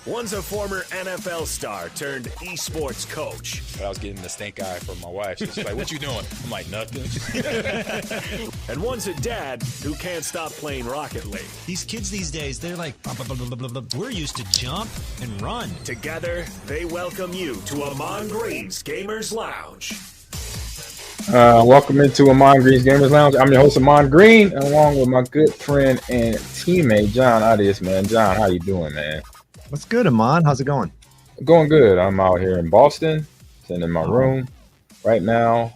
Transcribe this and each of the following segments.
One's a former NFL star turned esports coach. But I was getting the stink eye from my wife. She's like, "What you doing?" I'm like, "Nothing." And one's a dad who can't stop playing Rocket League. These kids these days, they're like, blah, blah, blah, blah, blah. We're used to jump and run. Together, they welcome you to Ahman Green's Gamers Lounge. Welcome into Ahman Green's Gamers Lounge. I'm your host, Ahman Green, along with my good friend and teammate, John Adias, man. John, how you doing, man? What's good, Ahman? How's it going? Going good. I'm out here in Boston, sitting in my room right now,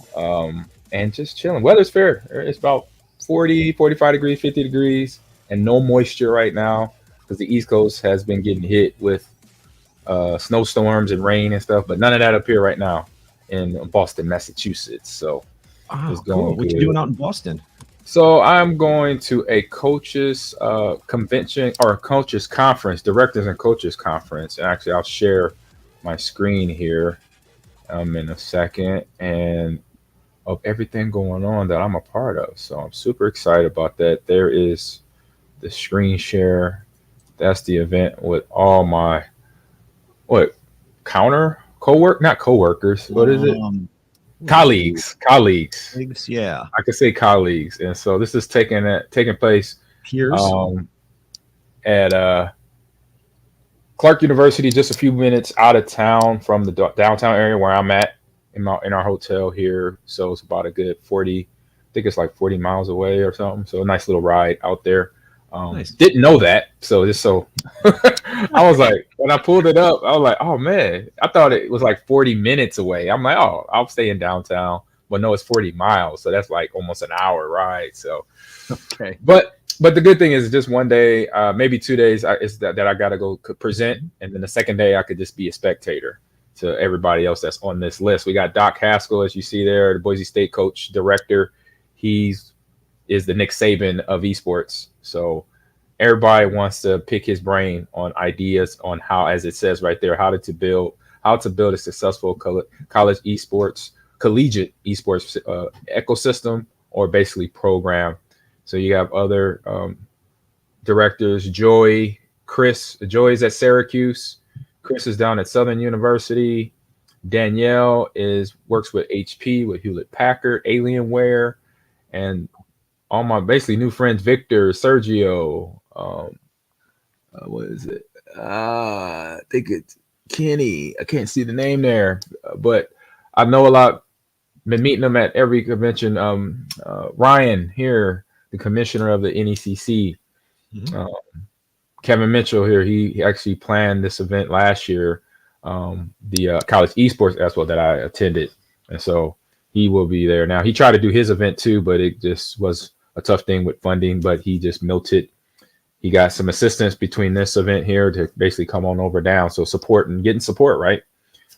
and just chilling. Weather's fair. It's about 40, 45 degrees, 50 degrees, and no moisture right now because the East Coast has been getting hit with snowstorms and rain and stuff, but none of that up here right now in Boston, Massachusetts. So it's going cool. What you doing out in Boston? So I'm going to a coaches convention or coaches conference, directors and coaches conference. And actually, I'll share my screen here in a second, and of everything going on that I'm a part of. So I'm super excited about that. There is the screen share. That's the event with all my not co-workers. What is it? Colleagues. Yeah, I could say colleagues. And so this is taking place peers at Clark University, just a few minutes out of town from the downtown area where I'm at in our hotel here. So it's about a good 40, I think it's like 40 miles away or something. So a nice little ride out there. Nice. Didn't know that. So I was like, when I pulled it up, I was like, oh man, I thought it was like 40 minutes away. I'm like, oh, I'll stay in downtown. But no, it's 40 miles. So that's like almost an hour ride. So, okay. But the good thing is just one day, maybe 2 days is that I got to go present. And then the second day I could just be a spectator to everybody else that's on this list. We got Doc Haskell, as you see there, the Boise State coach director. Is the Nick Saban of esports. So everybody wants to pick his brain on ideas on how, as it says right there, how to build a successful collegiate esports ecosystem, or basically program. So you have other directors, Chris. Joy is at Syracuse. Chris is down at Southern University. Danielle works with HP, with Hewlett Packard, Alienware, and all my basically new friends, Victor, Sergio, what is it? I think it's Kenny. I can't see the name there, but I know a lot. Been meeting them at every convention. Ryan here, the commissioner of the NECC. Kevin Mitchell here. He actually planned this event last year, the college esports expo that I attended, and so he will be there now. He tried to do his event too, but it just was a tough thing with funding, but he just melted. He got some assistance between this event here to basically come on over down. So getting support, right?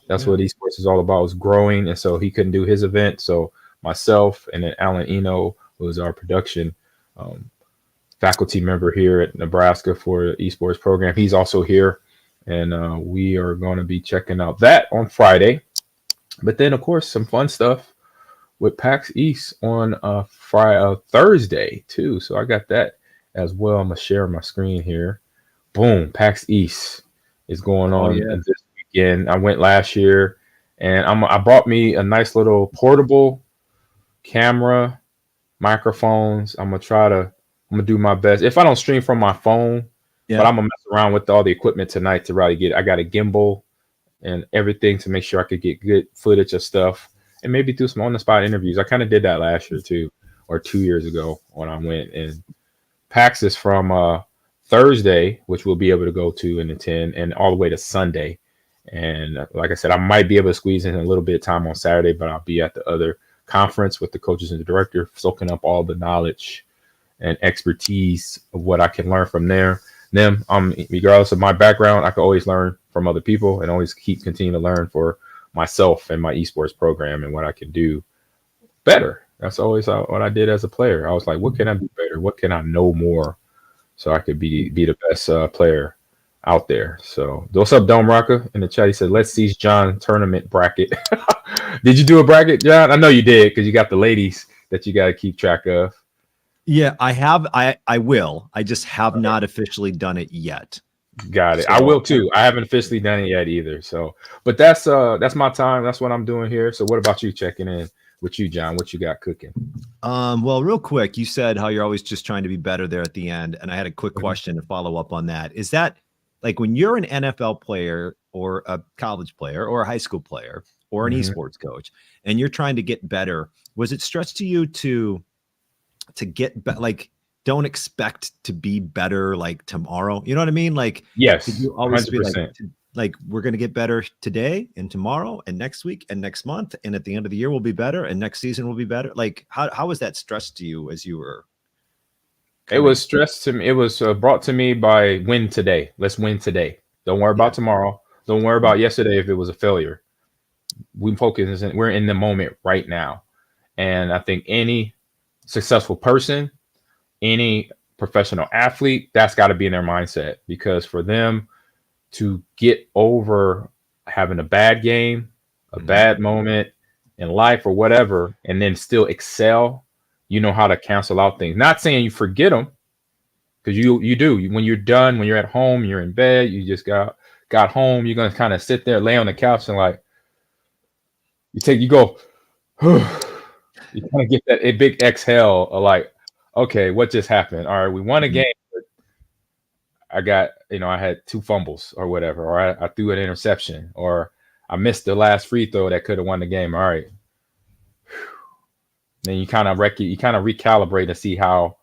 That's what esports is all about, is growing. And so he couldn't do his event. So myself and then Alan Eno, who is our production faculty member here at Nebraska for the esports program, he's also here. And we are going to be checking out that on Friday. But then, of course, some fun stuff with PAX East on Thursday too. So I got that as well. I'm gonna share my screen here. Boom, PAX East is going on this weekend. I went last year, and I brought me a nice little portable camera, microphones. I'm gonna do my best. If I don't stream from my phone, but I'm gonna mess around with all the equipment tonight to really I got a gimbal and everything to make sure I could get good footage of stuff. And maybe do some on-the-spot interviews. I kind of did that last year too, or 2 years ago when I went. And PAX is from Thursday, which we'll be able to go to and attend, and all the way to Sunday. And like I said, I might be able to squeeze in a little bit of time on Saturday, but I'll be at the other conference with the coaches and the director, soaking up all the knowledge and expertise of what I can learn from them. Regardless of my background, I can always learn from other people and always continue to learn for myself and my esports program and what I can do better. That's always what I did as a player. I was like, what can I do better? What can I know more so I could be the best player out there? So what's up, Dome Rocker in the chat? He said, let's see John tournament bracket. Did you do a bracket, John? I know you did, because you got the ladies that you got to keep track of. Yeah, I have. I will. I just have not officially done it yet. Got it. So, I will too. I haven't officially done it yet either. So, but that's my time. That's what I'm doing here. So, what about you? Checking in with you, John? What you got cooking? Well, real quick, you said how you're always just trying to be better there at the end, and I had a quick question to follow up on that. Is that like when you're an NFL player or a college player or a high school player or an esports coach, and you're trying to get better? Was it stress to you to get like? Don't expect to be better like tomorrow. You know what I mean? Like, yes, did you always 100%. be like we're going to get better today and tomorrow and next week and next month. And at the end of the year, we'll be better. And next season will be better. Like, how was that stressed to you as you were? It was stressed to me. It was brought to me by win today. Let's win today. Don't worry about tomorrow. Don't worry about yesterday if it was a failure. We're in the moment right now. And I think any successful person, any professional athlete, that's got to be in their mindset, because for them to get over having a bad game, a bad moment in life or whatever, and then still excel, you know how to cancel out things. Not saying you forget them, because you do. When you're done, when you're at home, you're in bed, you just got home, you're going to kind of sit there, lay on the couch, and like you go, you kind of get that a big exhale of like, okay, what just happened? All right, we won a game, but I had 2 fumbles or whatever, or I threw an interception, or I missed the last free throw that could have won the game. All right. Then you kind of recalibrate and see how,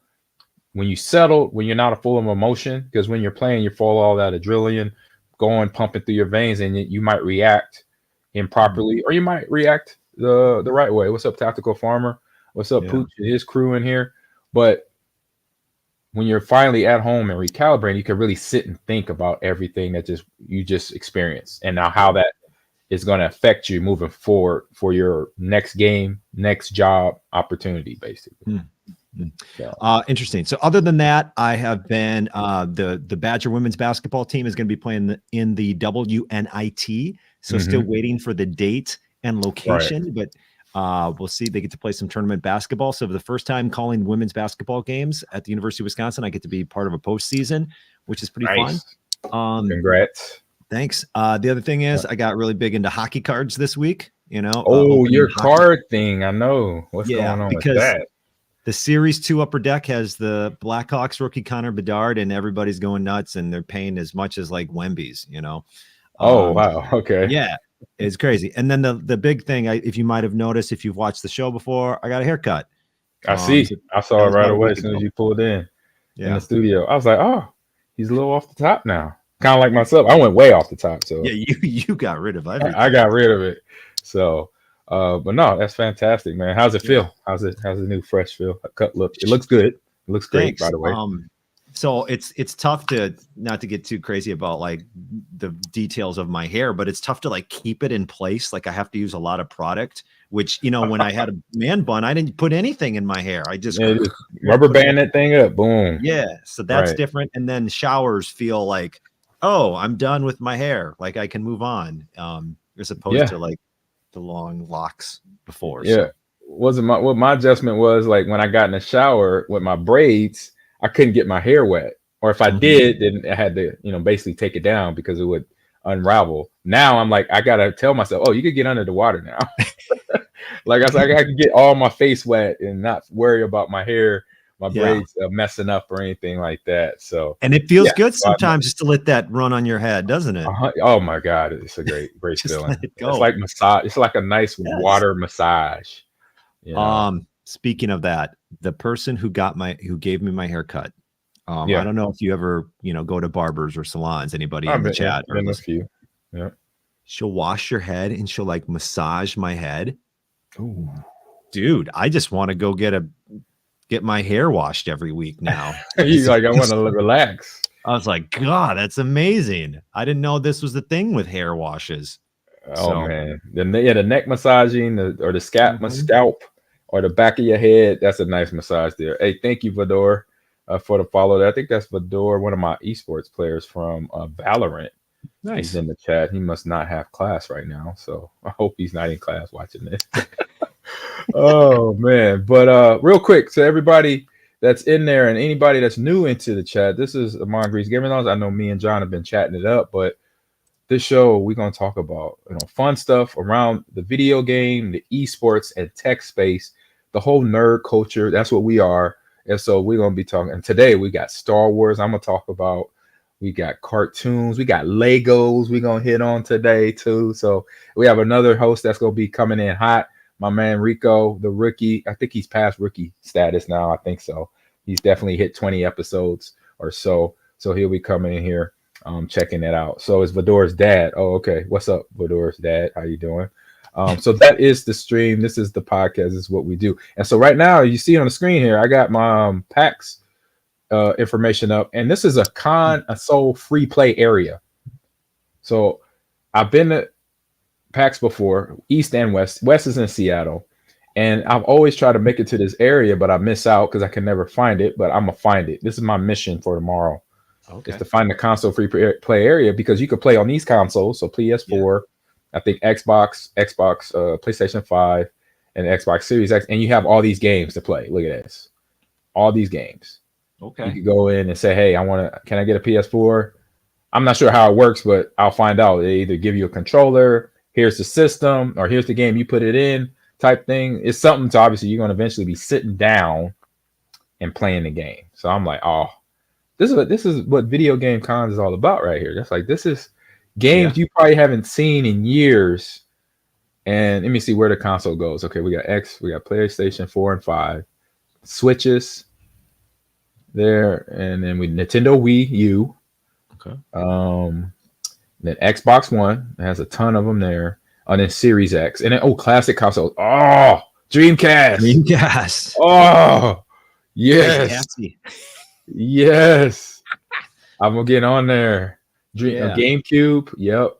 when you settle, when you're not full of emotion, because when you're playing, you're full of all that adrenaline going, pumping through your veins, and you might react improperly, or you might react the right way. What's up, Tactical Farmer? What's up, Pooch and his crew in here? But when you're finally at home and recalibrating, you can really sit and think about everything that you just experienced, and now how that is going to affect you moving forward for your next game, next job opportunity, basically. Interesting. So other than that, I have been the Badger women's basketball team is going to be playing in the WNIT. So still waiting for the date and location, but we'll see. They get to play some tournament basketball. So for the first time calling women's basketball games at the University of Wisconsin, I get to be part of a postseason, which is pretty fun. Congrats. Thanks. The other thing is I got really big into hockey cards this week, your card thing. I know what's going on with that. The Series 2 Upper Deck has the Blackhawks rookie Connor Bedard, and everybody's going nuts, and they're paying as much as like Wemby's, wow. Okay. Yeah, it's crazy. And then the big thing, if you might have noticed, if you've watched the show before, I got a haircut. I see. I saw it right away as soon as you pulled in the studio. I was like, oh, he's a little off the top now. Kind of like myself. I went way off the top. So yeah, you got rid of everything. I got rid of it. So but no, that's fantastic, man. How's it feel? How's the new fresh feel? Cut look. It looks good. It looks great, by the way. So it's tough to not to get too crazy about like the details of my hair, but it's tough to like keep it in place. Like I have to use a lot of product, which when I had a man bun, I didn't put anything in my hair. I just rubber band that thing up. Boom. Yeah. So that's different. And then showers feel like, oh, I'm done with my hair. Like I can move on. As opposed to like the long locks before. Yeah. So. What my adjustment was, like when I got in the shower with my braids, I couldn't get my hair wet. Or if I did, then I had to, basically take it down because it would unravel. Now I'm like, I gotta tell myself, oh, you could get under the water now. Like I could get all my face wet and not worry about my hair, my braids messing up or anything like that. So, and it feels good sometimes just to let that run on your head, doesn't it? Oh my God, it's a great feeling. It's like massage. It's like a nice water massage. Speaking of that, the person who gave me my haircut. I don't know if you ever, go to barbers or salons. Anybody in the chat? Been a few. Yeah. She'll wash your head and she'll like massage my head. Ooh. Dude, I just want to go get my hair washed every week now. He's like, I want to relax. I was like, God, that's amazing. I didn't know this was the thing with hair washes. Man, the neck massaging or the scalp or the back of your head. That's a nice massage there. Hey, thank you, Vador, for the follow. I think that's Vador, one of my esports players from Valorant. Nice. He's in the chat. He must not have class right now, so I hope he's not in class watching this. Oh man! But real quick, so everybody that's in there, and anybody that's new into the chat, this is Ahman Green's Gaming Lounge. I know me and John have been chatting it up, but this show we're gonna talk about fun stuff around the video game, the esports, and tech space, the whole nerd culture. That's what we are, and so we're gonna be talking. And today we got Star Wars. I'm gonna talk about. We got cartoons. We got Legos. We're gonna hit on today too. So we have another host that's gonna be coming in hot. My man Rico, the rookie. I think he's past rookie status now. I think so. He's definitely hit 20 episodes or so. So he'll be coming in here, checking it out. So it's Vador's dad. Oh, okay. What's up, Vador's dad? How you doing? So that is the stream. This is the podcast. This is what we do. And so right now, you see on the screen here, I got my PAX information up, and this is a console free play area. So I've been to PAX before, East and West. West is in Seattle, and I've always tried to make it to this area, but I miss out because I can never find it. But I'm gonna find it. This is my mission for tomorrow. Okay. Is to find the console free play area, because you could play on these consoles. So PS4, I think Xbox, PlayStation 5, and Xbox Series X, and you have all these games to play. Look at this, all these games. Okay. You could go in and say, "Hey, can I get a PS4?" I'm not sure how it works, but I'll find out. They either give you a controller, here's the system, or here's the game, you put it in, type thing. It's something to obviously you're going to eventually be sitting down and playing the game. So I'm like, oh, this is what video game cons is all about right here. That's like, this is games you probably haven't seen in years. And let me see where the console goes. Okay, we got PlayStation 4 and 5, Switches there, and then Nintendo Wii U. Okay. Then Xbox One, it has a ton of them there. And then Series X, and then classic consoles. Oh, Dreamcast. Oh, yes, yes. I'm gonna get on there. GameCube. Yep.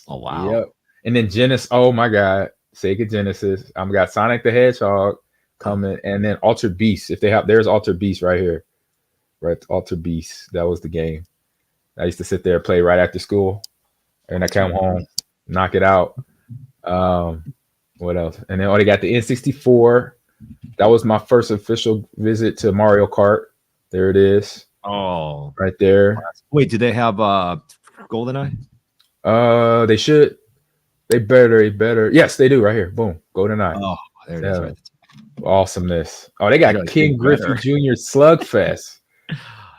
Oh wow. Yep. And then Genesis. Oh my God, Sega Genesis. I've got Sonic the Hedgehog coming, and then Altered Beast. There's Altered Beast right here. Right, Altered Beast. That was the game. I used to sit there and play right after school, and I come home, knock it out. What else? And then they got the N64. That was my first official visit to Mario Kart. There it is. Oh, right there. Wait, do they have GoldenEye? They should. They better. Yes, they do. Right here. Boom. GoldenEye. Oh, there it is. Right. Awesomeness. Oh, they got King Griffey Jr. Slugfest.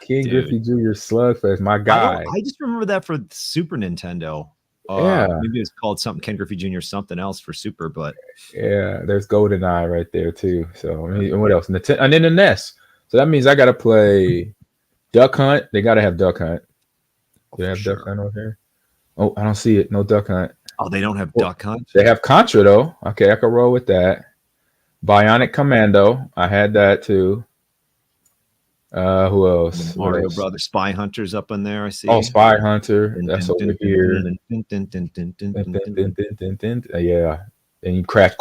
King Griffey Jr. Slugfest, my guy. I just remember that for Super Nintendo. Maybe it's called something Ken Griffey Jr. something else for Super, but there's GoldenEye right there too. So what else? And then the NES. So that means I gotta play Duck Hunt. They gotta have Duck Hunt. Do they have Duck Hunt over here? Oh, I don't see it. No Duck Hunt. Oh, they don't have Duck Hunt. They have Contra though. Okay, I can roll with that. Bionic Commando. I had that too. Who else? Mario Brothers Spy Hunter's up in there. I see. Oh, Spy Hunter. That's over here. Yeah. And you crash.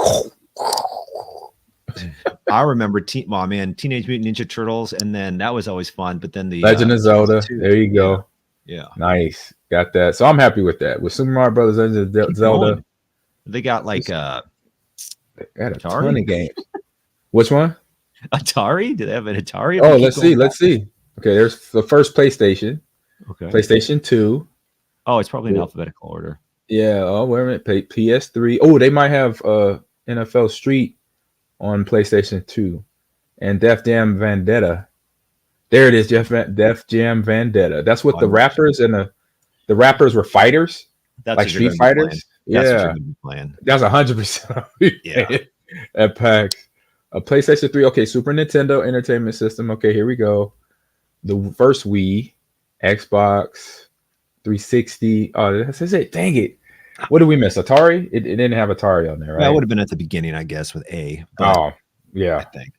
I remember Teenage Mutant Ninja Turtles, and then that was always fun. But then the Legend of Zelda. There you go. Yeah. Nice. Got that. So I'm happy with that. With Super Mario Brothers and Zelda. They got like they got a ton of games. Which one? Atari? Do they have an Atari? Oh, let's see. Okay, there's the first PlayStation. Okay. PlayStation 2. Oh, it's probably in alphabetical order. Yeah. Oh, wait a minute. PS3. Oh, they might have NFL Street on PlayStation 2. And Def Jam Vendetta. There it is, Def Jam Vendetta. That's what the rappers and the rappers were fighters. That's like Street Fighters. Yeah. That's 100%. Yeah. At PAX. A PlayStation 3, okay, Super Nintendo Entertainment System. Okay, here we go. The first Wii, Xbox 360. Oh, that's it. Dang it. What did we miss? Atari? It didn't have Atari on there, right? That would have been at the beginning, I guess, with A. Oh, yeah. I think.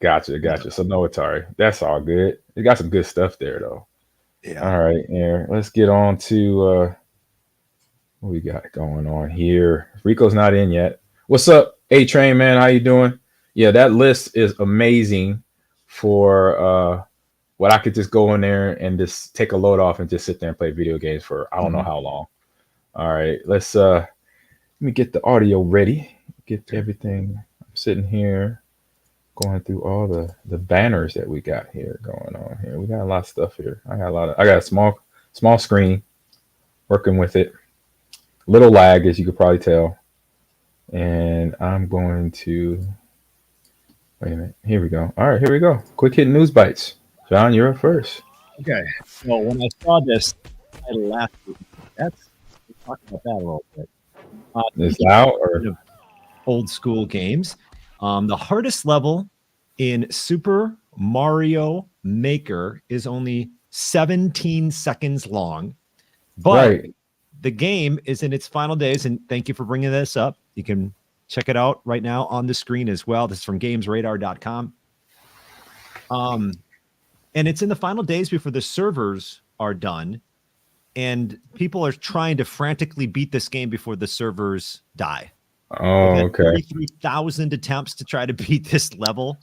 Gotcha. So no Atari. That's all good. It got some good stuff there, though. Yeah. All right, yeah. Let's get on to what we got going on here. Rico's not in yet. What's up, A-Train, man? How you doing? Yeah, that list is amazing for what I could just go in there and just take a load off and just sit there and play video games for I don't know how long. All right, let me get the audio ready. Get everything. I'm sitting here. going through all the banners that we got here going on here. We got a lot of stuff here. I got a small screen working with it. Little lag, as you could probably tell. And I'm going to wait a minute. Here we go. All right, here we go. Quick Hittn News Bytes. John, you're up first. Okay. So when I saw this, I laughed. Let's talk about that a little bit. Is it out or old school games? The hardest level in Super Mario Maker is only 17 seconds long, but right? The game is in its final days, and thank you for bringing this up. You can check it out right now on the screen as well. This is from gamesradar.com. And it's in the final days before the servers are done, and people are trying to frantically beat this game before the servers die. Oh, okay. 33,000 attempts to try to beat this level.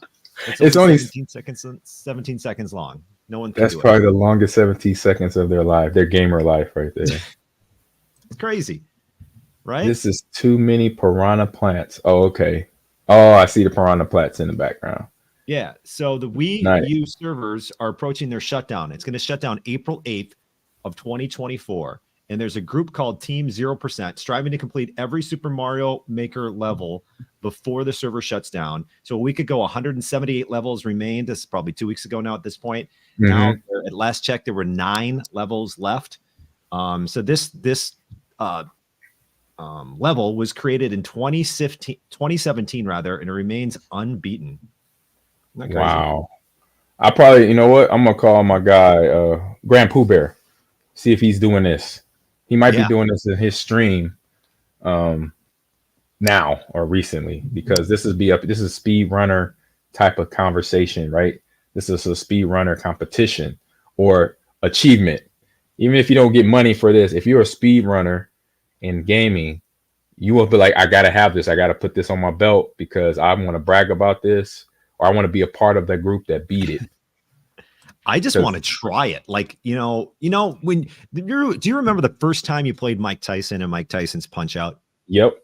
It's only 17 seconds long. No one can That's do probably the longest 17 seconds of their life, their gamer life right there. It's crazy, right? This is too many piranha plants. Oh, okay. Oh, I see the piranha plants in the background. Yeah. So the Wii U servers are approaching their shutdown. It's going to shut down April 8th of 2024. And there's a group called Team 0% striving to complete every Super Mario Maker level before the server shuts down. So a week ago, 178 levels remained. This is probably 2 weeks ago now at this point. Mm-hmm. Now, at last check, there were 9 levels left. So this level was created in 2017 rather, and it remains unbeaten. Wow. I probably, you know what? I'm going to call my guy, Grand Pooh Bear, see if he's doing this. He might be doing this in his stream now or recently, because this is speed runner type of conversation, right? This is a speed runner competition or achievement. Even if you don't get money for this, if you're a speed runner in gaming, you will be like, I got to have this. I got to put this on my belt because I want to brag about this, or I want to be a part of the group that beat it. I just want to try it. Like, when do you remember the first time you played Mike Tyson and Mike Tyson's Punch Out? Yep.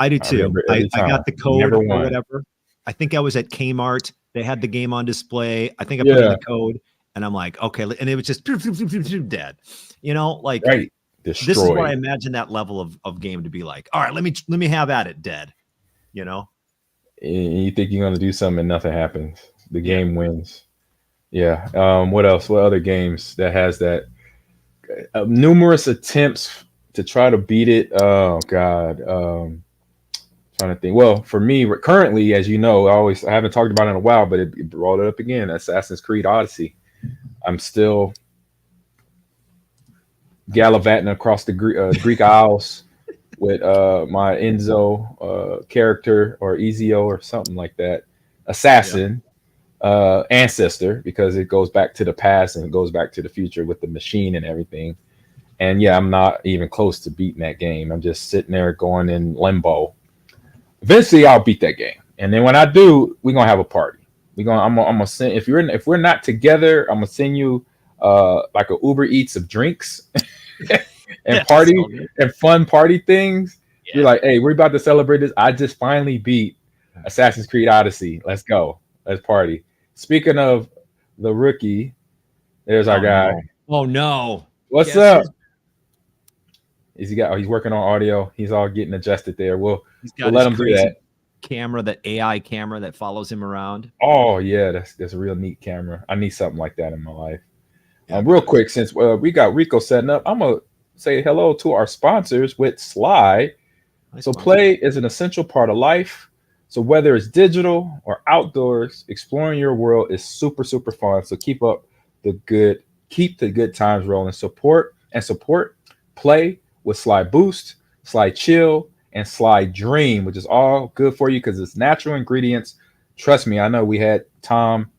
I do too. I got the code or whatever. I think I was at Kmart. They had the game on display. I think I put in the code and I'm like, okay. And it was just dead, like right. This is what I imagine that level of game to be like. All right, let me have at it, dead, And you think you're going to do something and nothing happens. The game wins. Yeah. What else? What other games that has that? Numerous attempts to try to beat it. Oh God. Trying to think. Well, for me, currently, as you know, I haven't talked about it in a while, but it brought it up again. Assassin's Creed Odyssey. I'm still gallivanting across the Greek Isles with my Enzo character, or Ezio or something like that. Assassin. Ancestor, because it goes back to the past and it goes back to the future with the machine and everything. And I'm not even close to beating that game. I'm just sitting there going in limbo. Eventually I'll beat that game, and then when I do, we're gonna have a party. I'm gonna send, if we're not together, I'm gonna send you like a Uber Eats of drinks and party and fun party things. You're like, hey, we're about to celebrate this. I just finally beat Assassin's Creed Odyssey. Let's go. Let's party. Speaking of the rookie, there's our guy. No. Oh no! What's up? He's working on audio. He's all getting adjusted there. We'll let him do that. Camera, that AI camera that follows him around. Oh yeah, that's a real neat camera. I need something like that in my life. Real quick, since we got Rico setting up, I'm gonna say hello to our sponsors with Sly. So play is an essential part of life. So whether it's digital or outdoors, exploring your world is super, super fun. So keep the good times rolling. Support play with Sly Boost, Sly Chill, and Sly Dream, which is all good for you because it's natural ingredients. Trust me, I know we had Dr.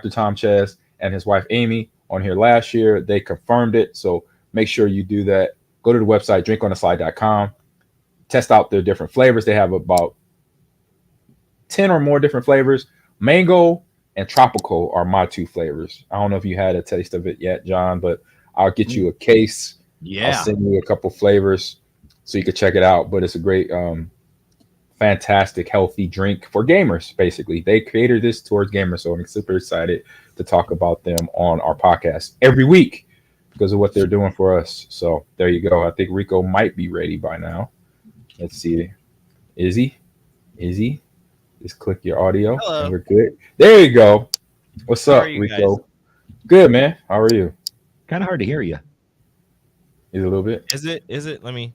Tom Chaz and his wife Amy on here last year. They confirmed it. So make sure you do that. Go to the website, drinkonthesly.com. Test out their different flavors. They have about 10 or more different flavors. Mango and tropical are my 2 flavors. I don't know if you had a taste of it yet, John, but I'll get you a case. Yeah. I'll send you a couple flavors so you can check it out. But it's a great fantastic, healthy drink for gamers. Basically, they created this towards gamers, so I'm super excited to talk about them on our podcast every week because of what they're doing for us. So there you go. I think Rico might be ready by now. Let's see. Is he? Just click your audio. Hello. And we're good. There you go. What's How up, are you Rico? guys? Good, man. How are you? Kind of hard to hear you. Is it a little bit? Is it? Let me.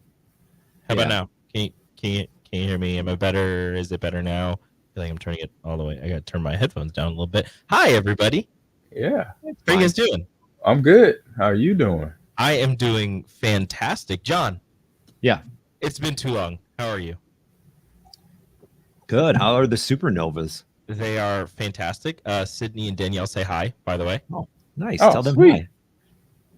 How Yeah. about now? Can you hear me? Am I better? Is it better now? I feel like I'm turning it all the way. I got to turn my headphones down a little bit. Hi, everybody. Yeah, How are you guys doing? I'm good. How are you doing? I am doing fantastic. John. Yeah. It's been too long. How are you? Good. How are the supernovas? They are fantastic. Sydney and Danielle say hi, by the way. Nice. Oh, Tell them sweet.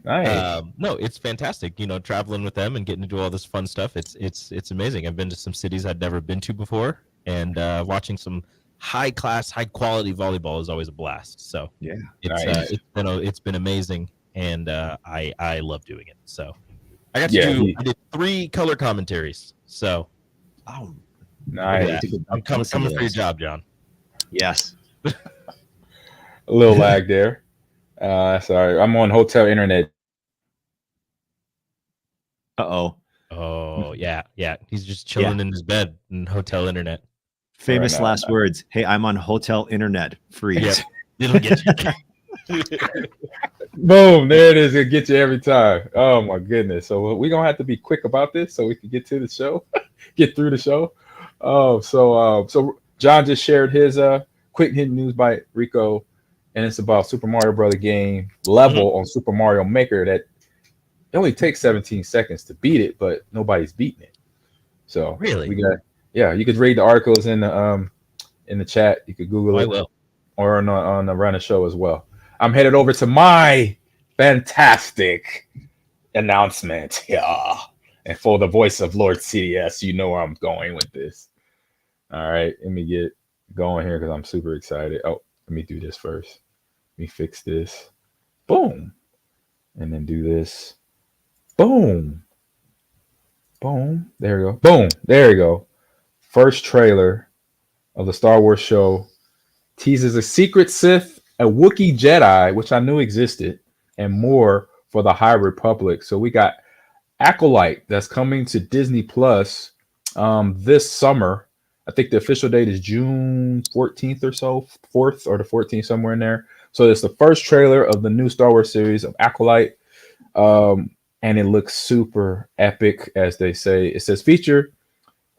hi. Nice. No, it's fantastic. You know, traveling with them and getting to do all this fun stuff. It's amazing. I've been to some cities I'd never been to before, and watching some high class, high quality volleyball is always a blast. So Yeah. it's Nice. it's been amazing, and I love doing it. So I got to Yeah, I did 3 color commentaries. So Oh, Nice. I'm coming for your job, John. yes. A little lag there. Sorry. I'm on hotel internet. Uh-oh. Oh yeah. He's just chilling in his bed in hotel internet. Famous Right now. last words. Hey, I'm on hotel internet. Freeze. Yep. It'll get you. Boom. There it is. It gets you every time. Oh my goodness. So we're gonna have to be quick about this so we can get to the show, get through the show. Oh, so John just shared his quick Hittn News Byte, Rico, and it's about Super Mario Brother game level on Super Mario Maker that it only takes 17 seconds to beat it, but nobody's beating it. So Really? we got you could read the articles in the chat. You could Google I it will. or on the Run Show as well. I'm headed over to my fantastic announcement. Yeah. And for the voice of Lord CDS, you know where I'm going with this. All right, let me get going here because I'm super excited. Oh, let me do this first. Let me fix this. Boom. And then do this. Boom. Boom. There we go. Boom. There you go. First trailer of the Star Wars show teases a secret Sith, a Wookiee Jedi, which I knew existed, and more for the High Republic. So we got Acolyte that's coming to Disney Plus this summer. I think the official date is June 14th or so, 4th or the 14th, somewhere in there. So it's the first trailer of the new Star Wars series of Acolyte. And it looks super epic, as they say. It says feature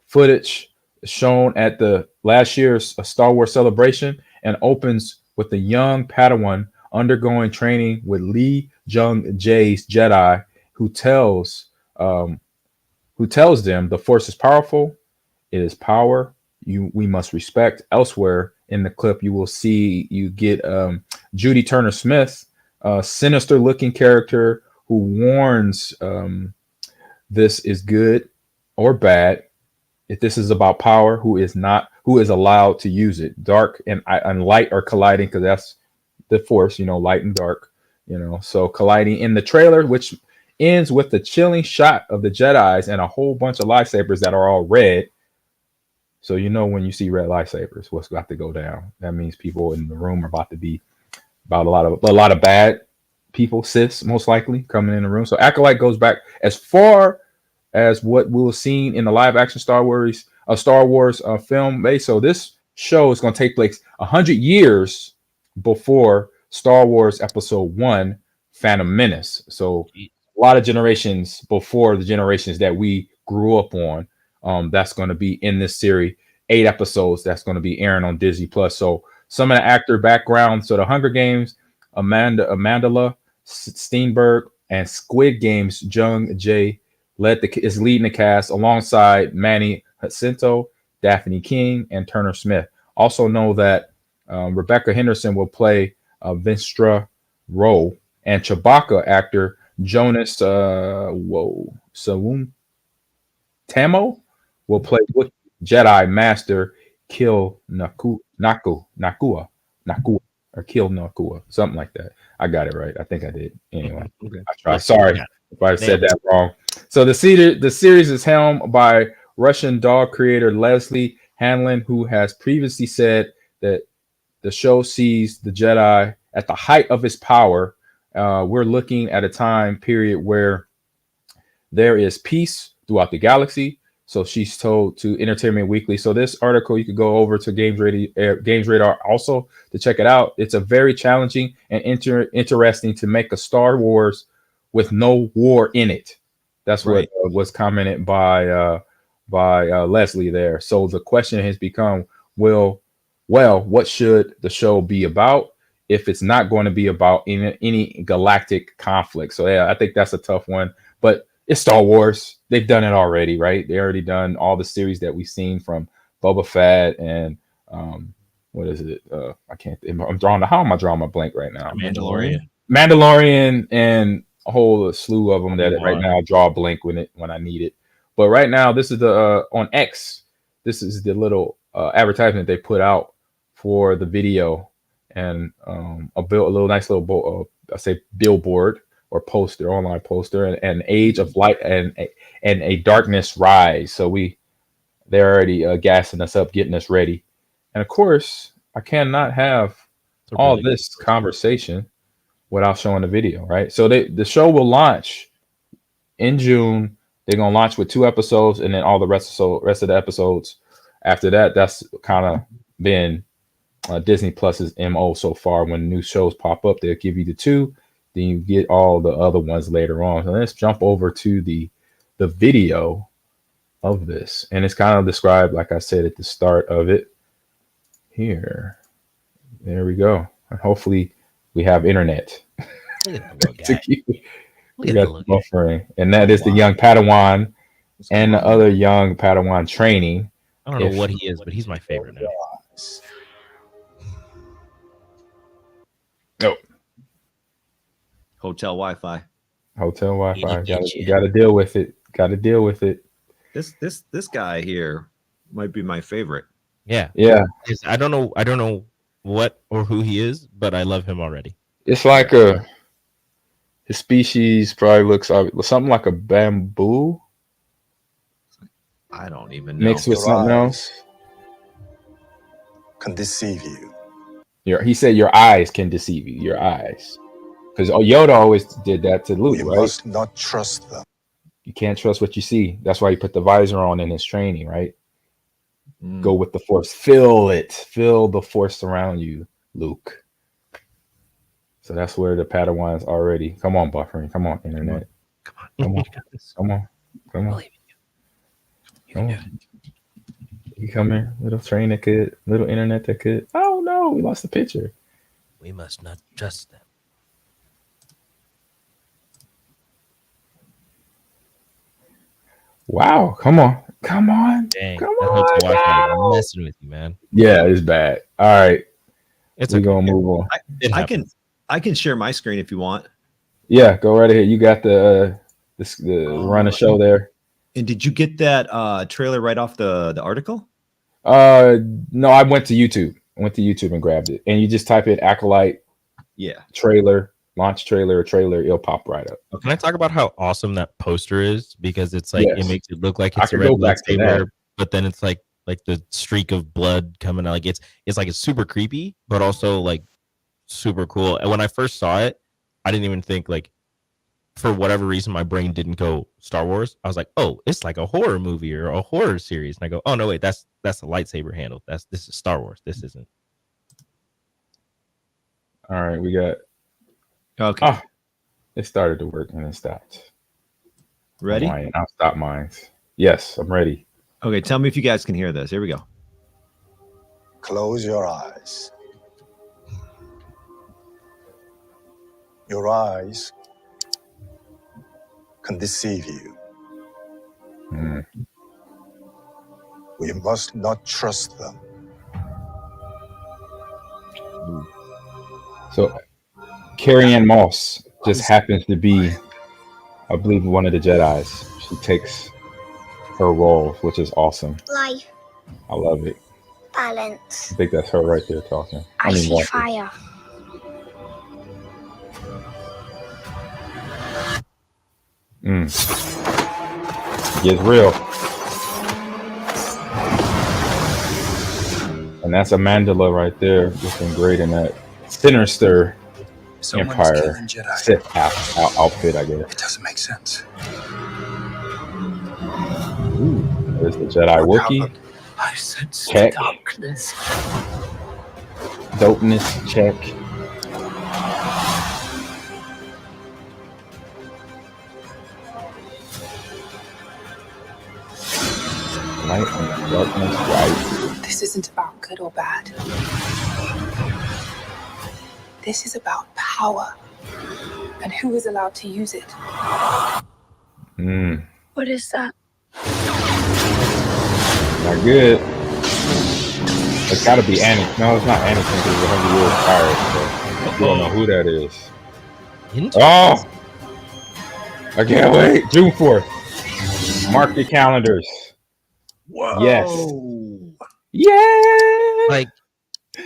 footage shown at the last year's Star Wars celebration and opens with the young Padawan undergoing training with Lee Jung Jae's Jedi, who tells them the Force is powerful. It is power we must respect. Elsewhere in the clip, you get Judy Turner Smith, a sinister looking character who warns this is good or bad. If this is about power, who is allowed to use it. Dark and light are colliding because that's the Force, light and dark, so colliding in the trailer, which ends with the chilling shot of the Jedis and a whole bunch of lightsabers that are all red. So when you see red lightsabers, what's about to go down? That means people in the room are about to be about a lot of bad people, Siths most likely coming in the room. So Acolyte goes back as far as what we were seeing in the live action Star Wars film base. So this show is going to take place 100 years before Star Wars Episode 1, Phantom Menace. So a lot of generations before the generations that we grew up on. That's going to be in this series, 8 episodes that's going to be airing on Disney Plus. So some of the actor background. So the Hunger Games, Amandla Steenberg, and Squid Games, Jung Jae is leading the cast alongside Manny Jacinto, Daphne King, and Turner Smith. Also know that Rebecca Henderson will play Vinstra Rowe, and Chewbacca actor Jonas Sawum Tamo will play with Jedi Master Kill Nakua, or Kill Nakua, something like that. I got it right. I think I did. Anyway, Okay. I tried. Sorry if I said that wrong. So the series is helmed by Russian doll creator Leslie Hanlon, who has previously said that the show sees the Jedi at the height of his power. We're looking at a time period where there is peace throughout the galaxy. So she's told to Entertainment Weekly. So this article, you could go over to Games Radar also to check it out. It's a very challenging and interesting to make a Star Wars with no war in it. That's what was commented by Leslie there. So the question has become, well, what should the show be about if it's not going to be about any galactic conflict? So yeah, I think that's a tough one, but it's Star Wars. They've done it already, right? They already done all the series that we've seen from Boba Fett and what is it? I can't. How am I drawing my blank right now? Mandalorian, and a whole slew of them that right now I draw a blank when I need it. But right now, this is the on X. This is the little advertisement they put out for the video, and a little nice little billboard or poster, online poster, and an age of light and a darkness rise. So they're already gassing us up, getting us ready. And of course, I cannot have all this conversation without showing the video, right? So the show will launch in June. They're gonna launch with 2 episodes, and then all the rest of the episodes after that. That's kind of been Disney Plus's MO so far. When new shows pop up, they'll give you the 2. Then you get all the other ones later on. So let's jump over to the video of this. And it's kind of described, like I said, at the start of it. Here. There we go. And hopefully we have internet. Look at the little guy. We got the buffering. And that is the young Padawan and the other young Padawan training. I don't know what he is, but he's my favorite now. Nope. Hotel Wi-Fi. You gotta deal with it. This guy here might be my favorite. Yeah. I don't know what or who he is, but I love him already. It's like his species probably looks something like a bamboo. I don't even know. Mixed with something else. Can deceive you. He said your eyes can deceive you. Your eyes. Because Yoda always did that to Luke, You right? must not trust them. You can't trust what you see. That's why he put the visor on in his training, right? Go with the Force. Feel it. Feel the Force around you, Luke. So that's where the Padawan's already. Come on, buffering. Come on, internet. Come on. You come here, little train that could, little internet that could. Oh no, we lost the picture. We must not trust them. Wow, come on. Dang, Come on. I'm messing with you, man. Yeah, it's bad. All right, we're gonna move on. I can share my screen if you want. Yeah, go right ahead. You got the run a show there. And did you get that trailer right off the article? No, I went to YouTube. And grabbed it, and you just type in Acolyte. Yeah, trailer. Launch trailer, it'll pop right up. Can I talk about how awesome that poster is? Because it's like it makes it look like it's a red lightsaber, but then it's like the streak of blood coming out. Like it's like it's super creepy, but also like super cool. And when I first saw it, I didn't even think like, for whatever reason, my brain didn't go Star Wars. I was like, oh, it's like a horror movie or a horror series. And I go, oh no, wait, that's a lightsaber handle. This is Star Wars. This isn't. All right, we got. Okay. Oh, it started to work and it stopped. Ready? I'll stop mine. Yes, I'm ready. Okay, tell me if you guys can hear this. Here we go. Close your eyes. Your eyes can deceive you. We must not trust them. So Carrie-Anne Moss just happens to be, I believe, one of the Jedis. She takes her role, which is awesome. Life. I love it. Balance. I think that's her right there talking. I see fire. Gets real. And that's a mandala right there, looking great in that sinister Empire Sith outfit, I guess. It doesn't make sense. Ooh, there's the Jedi Wookiee. I sense Check. darkness. Dopeness, check. Light and darkness, right. This isn't about good or bad. This is about power and who is allowed to use it. What is that? Not good. It's got to be Anakin. No, it's not Anakin because it's 100 years prior. So we don't know who that is. Oh! I can't wait. June 4th. Mark your calendars. Whoa. Yes. Yeah. Like,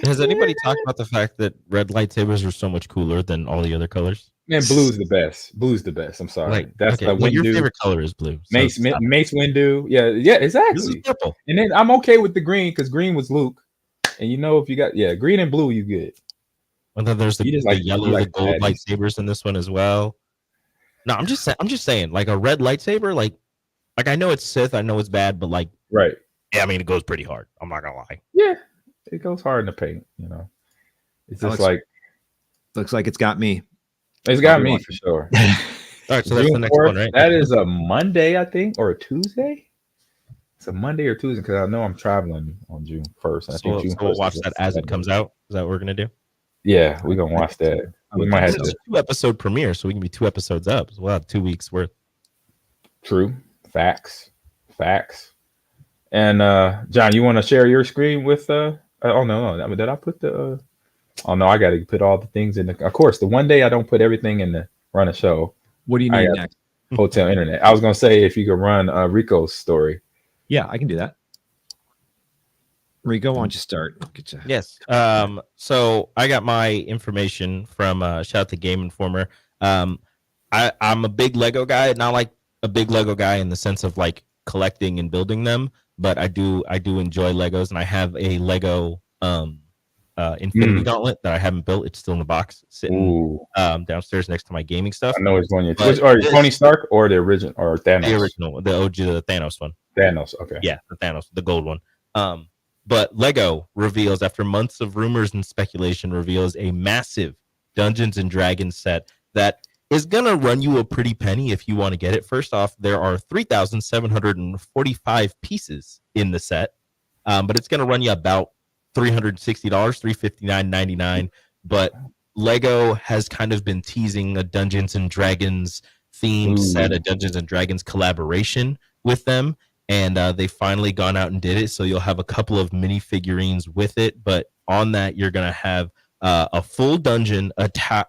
has anybody talked about the fact that red lightsabers are so much cooler than all the other colors? Man, blue's the best. Blue's the best. I'm sorry. Like, That's okay, the well, your Windu. favorite color is blue. So Mace stop. Windu. Yeah, exactly. This is purple. And then I'm okay with the green because green was Luke. And if you got green and blue, you good. And then there's the yellow, like the gold lightsabers in this one as well. No, I'm just saying, like a red lightsaber, like I know it's Sith, I know it's bad, but like, right. Yeah, I mean, it goes pretty hard. I'm not gonna lie. Yeah, it goes hard in the paint. It's just looks like it's got me. It's got me for sure. All right, so that's the next one, right? That is a Monday, I think, or a Tuesday. It's a Monday or Tuesday because I know I'm traveling on June 1st. I think June 1st we'll watch that as it comes out. Is that what we're gonna do? Yeah, we're gonna watch that. We might have to 2-episode premiere, so we can be 2 episodes up. So we'll have 2 weeks worth. True. Facts. And John, you want to share your screen with oh no, did I put the oh no, I gotta put all the things in of course the one day I don't put everything in the run a show. What do you need next? Hotel internet. I was gonna say if you could run Rico's story. Yeah, I can do that. Rico, why don't you start? Yes. So I got my information from shout out to Game Informer. I'm a big Lego guy, not like a big Lego guy in the sense of like collecting and building them, but I do enjoy Legos, and I have a Lego Infinity Gauntlet that I haven't built. It's still in the box sitting downstairs next to my gaming stuff. I know it's one or Tony Stark or the original or Thanos. The original, the OG, the Thanos one. Thanos, okay. Yeah, the Thanos, the gold one. But Lego reveals, after months of rumors and speculation, reveals a massive Dungeons and Dragons set that is gonna run you a pretty penny if you want to get it. First off, there are 3,745 pieces in the set, but it's gonna run you about $360, $359.99. But Lego has kind of been teasing a Dungeons and Dragons themed set, a Dungeons and Dragons collaboration with them, and they finally gone out and did it. So you'll have a couple of minifigurines with it, but on that you're gonna have a full dungeon,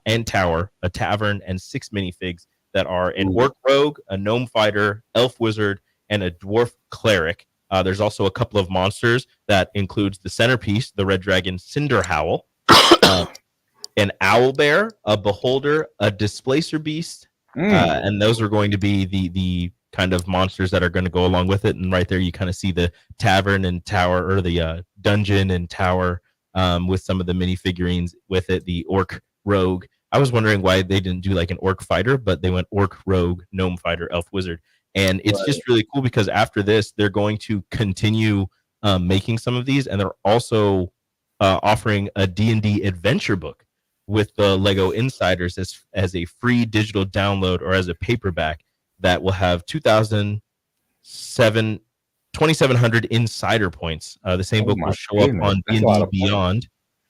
and tower, a tavern, and 6 minifigs that are an orc rogue, a gnome fighter, elf wizard, and a dwarf cleric. There's also a couple of monsters that includes the centerpiece, the red dragon Cinder Howl, an owl bear, a beholder, a displacer beast, and those are going to be the kind of monsters that are going to go along with it. And right there you kind of see the tavern and tower, or the dungeon and tower, with some of the minifigurines with it, the orc rogue. I was wondering why they didn't do like an orc fighter, but they went orc rogue, gnome fighter, elf wizard. And it's just really cool because after this, they're going to continue making some of these, and they're also offering a D&D adventure book with the Lego Insiders as a free digital download or as a paperback that will have 2,700 insider points. The same book will show up on D&D Beyond,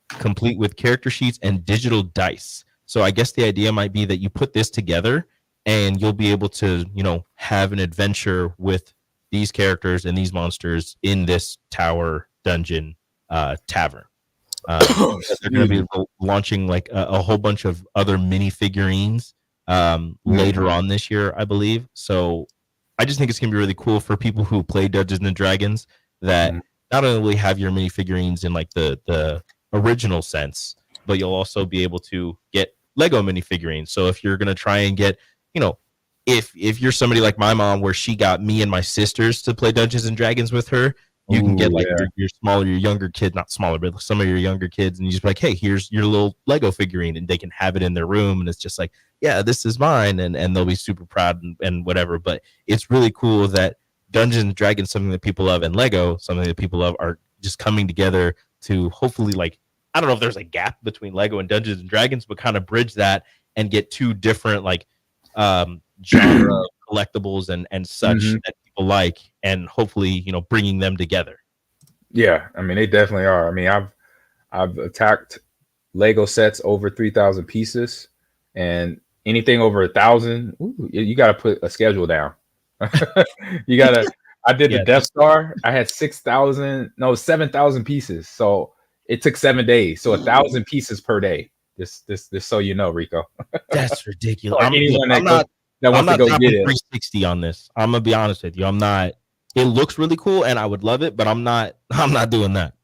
complete with character sheets and digital dice. So I guess the idea might be that you put this together and you'll be able to, have an adventure with these characters and these monsters in this tower, dungeon, tavern. They're going to be launching like a whole bunch of other minifigurines later on this year, I believe. So I just think it's going to be really cool for people who play Dungeons and Dragons that not only have your minifigurines in like the original sense, but you'll also be able to get Lego minifigurines. So if you're going to try and get, if you're somebody like my mom where she got me and my sisters to play Dungeons and Dragons with her, You can get Ooh, like yeah. your younger kid, not smaller, but some of your younger kids, and you just be like, hey, here's your little Lego figurine, and they can have it in their room, and it's just like, yeah, this is mine, and they'll be super proud and whatever. But it's really cool that Dungeons and Dragons, something that people love, and Lego, something that people love, are just coming together to hopefully, like, I don't know if there's a gap between Lego and Dungeons and Dragons, but kind of bridge that and get two different like genre collectibles and such that people like, and hopefully bringing them together. Yeah, I mean they definitely are. I mean I've attacked Lego sets over 3,000 pieces, and anything over 1,000, you got to put a schedule down. You gotta. I did the Death Star. I had 7,000 pieces, so it took 7 days. So 1,000 pieces per day. This so you know, Rico. That's ridiculous. I'm not I'm not dropping 360 on this. I'm gonna be honest with you. I'm not. It looks really cool, and I would love it, but I'm not doing that.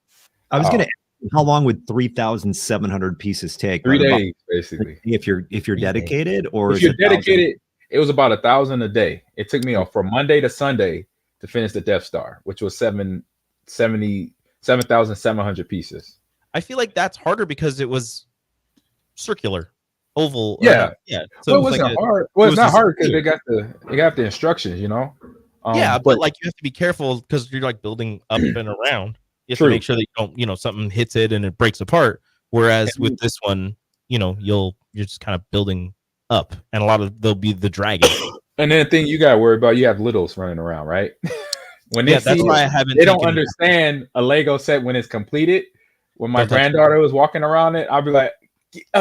I was gonna ask, how long would 3,700 pieces take? 3 days, basically. If you're dedicated, or if you're dedicated, it was about 1,000 a day. It took me from Monday to Sunday to finish the Death Star, which was 7,700 pieces. I feel like that's harder because it was circular, oval. Yeah. So well, it wasn't hard. Well, it's not hard because they got the instructions, but like you have to be careful because you're like building up and around. You have to make sure that you don't, something hits it and it breaks apart. Whereas with this one, you're just kind of building up, and there'll be the dragon. And then the thing you got to worry about, you have littles running around, right? When that's why I haven't. They don't understand a Lego set when it's completed. When my granddaughter was walking around it, I'll be like,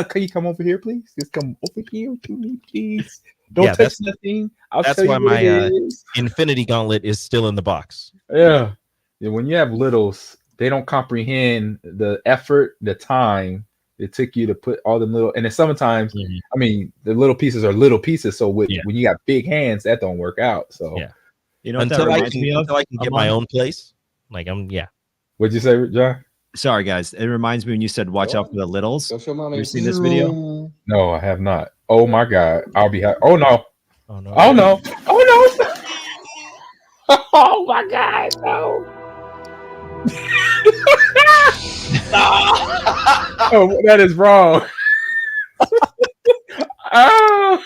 "Can you come over here, please? Just come over here to me, please. Don't touch nothing." That's why my Infinity Gauntlet is still in the box. Yeah. When you have littles, they don't comprehend the effort, the time it took you to put all the little. And then sometimes, I mean, the little pieces are little pieces. So when you got big hands, that don't work out. So until I can get my own place, like What'd you say, John? Sorry, guys. It reminds me when you said watch out for the littles. Have you seen this video? No, I have not. Oh my God. I'll be oh no. Oh no. Oh no. Oh no. Oh my God. No. Oh, that is wrong. Oh,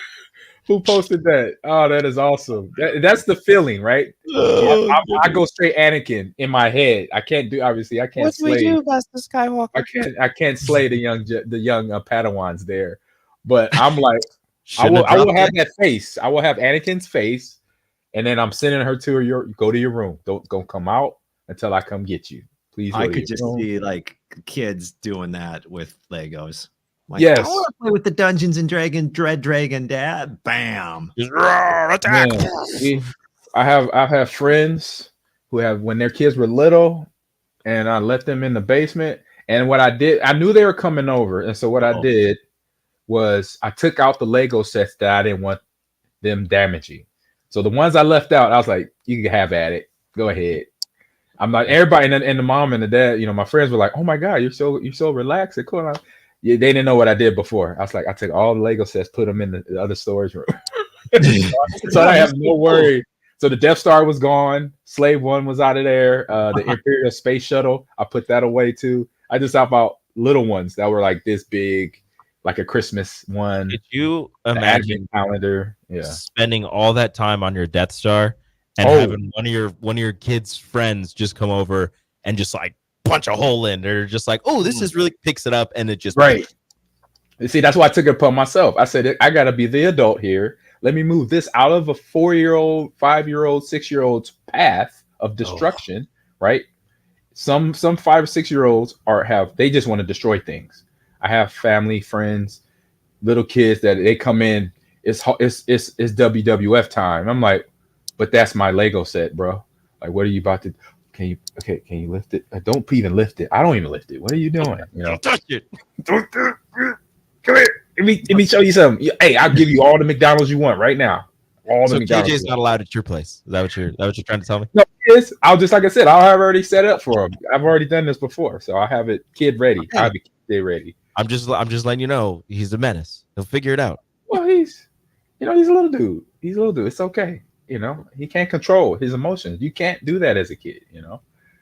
who posted that? Oh, that is awesome. That's the feeling, right? I go straight Anakin in my head. I can't slay. Master Skywalker? I can't slay the young Padawans there. But I'm like, I will have that face. I will have Anakin's face, and then I'm sending her to go to your room. Don't come out until I come get you. Please. I could just see like kids doing that with Legos. Like, yes. I want to play with the Dungeons and Dragons Dread Dragon, Dad. Bam. Attack. I've had friends who have, when their kids were little, and I let them in the basement. And what I did, I knew they were coming over. And so what I did was I took out the Lego sets that I didn't want them damaging. So the ones I left out, I was like, you can have at it. Go ahead. I'm like, everybody and the mom and the dad, my friends were like, oh my God, you're so relaxed and cool. They didn't know what I did before. I was like, I took all the Lego sets, put them in the other storage room. So I have no worry. So the Death Star was gone. Slave One was out of there. The Imperial Space Shuttle, I put that away too. I just thought about little ones that were like this big, like a Christmas one. Could you imagine calendar? Yeah, spending all that time on your Death Star and having one of your kids' friends just come over and just like punch a hole in? They're just like, oh, this is really, picks it up, and it just You see, that's why I took it upon myself. I said, I got to be the adult here. Let me move this out of a 4-year-old, 5-year-old, 6-year-old's path of destruction. Right? Some 5 or 6-year-olds they just want to destroy things. I have family, friends, little kids that they come in. It's WWF time. I'm like, but that's my Lego set, bro. Like, what are you about to? Can you lift it? Don't even lift it. I don't even lift it. What are you doing? Don't touch it. Don't come here. Let me show you something. Hey, I'll give you all the McDonald's you want right now. So KJ's not allowed at your place. Is that what you're trying to tell me? No, yes. I'll just, like I said, I'll have already set up for him. I've already done this before, so I have it kid ready. I have it kid ready. I'm just letting you know he's a menace. He'll figure it out. Well, he's a little dude. He's a little dude. It's okay. He can't control his emotions. You can't do that as a kid.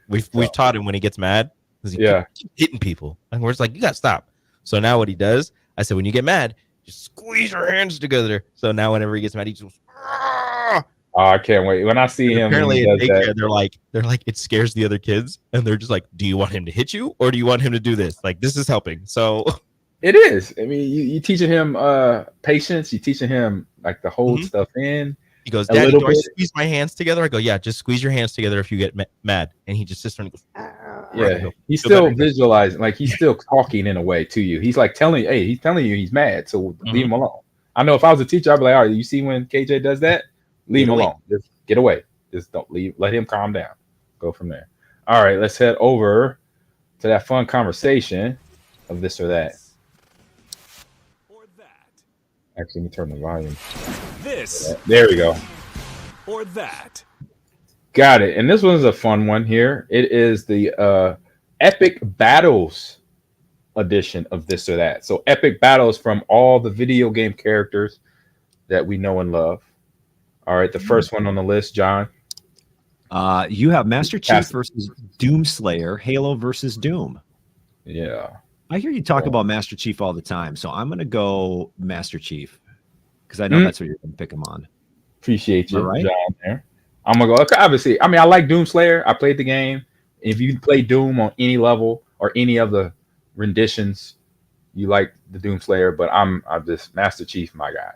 We've taught him when he gets mad because he keeps hitting people, and we're just like, you gotta stop. So now what he does, I said, when you get mad, just squeeze your hands together. So now whenever he gets mad, he just goes, ah! Oh, I can't wait. When I see him, apparently when he does they're like it scares the other kids, and they're just like, do you want him to hit you or do you want him to do this? Like, this is helping. So it is. I mean, you teaching him patience. You teaching him like to hold stuff in. He goes, Daddy, do I squeeze my hands together? I go, yeah, just squeeze your hands together if you get mad. And he just sits there and goes, yeah. He's still visualizing, like he's still talking in a way to you. He's like telling you, hey, he's telling you he's mad, so leave him alone. I know if I was a teacher, I'd be like, all right, you see when KJ does that, leave him alone. Just get away. Just don't leave. Let him calm down. Go from there. All right, let's head over to that fun conversation of this or that. Or that. Actually, let me turn the volume. This. There we go. Or that. Got it. And this one's a fun one here. It is the Epic Battles edition of this or that. So Epic Battles from all the video game characters that we know and love. All right, the first one on the list, John. You have Master Chief versus Doomslayer, Halo versus Doom. Yeah. I hear you talk about Master Chief all the time, so I'm going to go Master Chief because I know that's what you're going to pick him on. Appreciate you, right? John, there. I'm going to go. Obviously, I mean, I like Doomslayer. I played the game. If you play Doom on any level or any of the renditions, you like the Doomslayer, but I'm just Master Chief, my guy.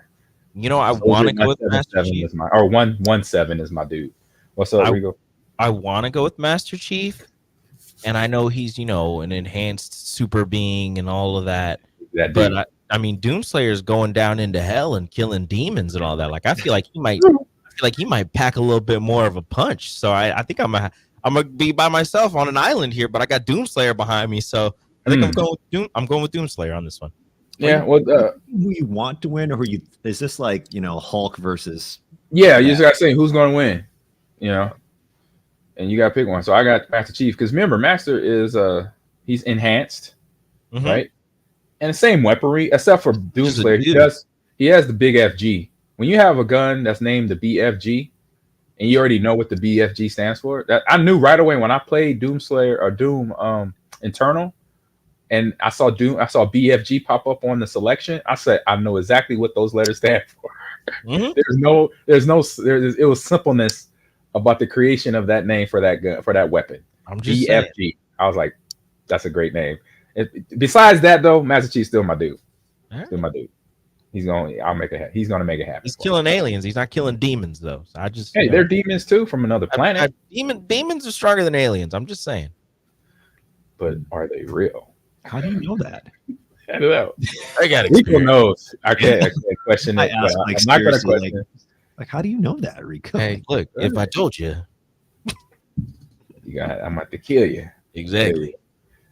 You know, I want to go with Master Chief. 117 is my dude. What's up, Rigo? I want to go with Master Chief, and I know he's, you know, an enhanced super being and all of that. But I mean, Doomslayer is going down into hell and killing demons and all that. Like, I feel like he might pack a little bit more of a punch. So I think I'm gonna be by myself on an island here, but I got Doomslayer behind me, so I think I'm going with Doomslayer on this one. Yeah, well, who you want to win, or who you is this like, you know, Hulk versus? Yeah, you just gotta say who's going to win, you know, and you gotta pick one. So I got Master Chief because remember, Master is he's enhanced, right, and the same weaponry except for Doomslayer. He has the big FG. When you have a gun that's named the BFG, and you already know what the BFG stands for, that I knew right away when I played Doomslayer or Doom Eternal. And I saw BFG pop up on the selection. I said, I know exactly what those letters stand for. It was simpleness about the creation of that name for that gun, for that weapon. I'm just BFG. Saying. I was like, that's a great name. Besides that, though, Master Chief's still my dude. Still my dude. He's gonna make it happen. He's killing aliens. He's not killing demons, though. So they're demons too from another planet. Demons are stronger than aliens. I'm just saying. But are they real? How do you know that? I don't know. I got it. Rico knows. I can't question it. I'm not going to question. Like, how do you know that, Rico? Hey, look, if I told you, I'm about to kill you. Exactly.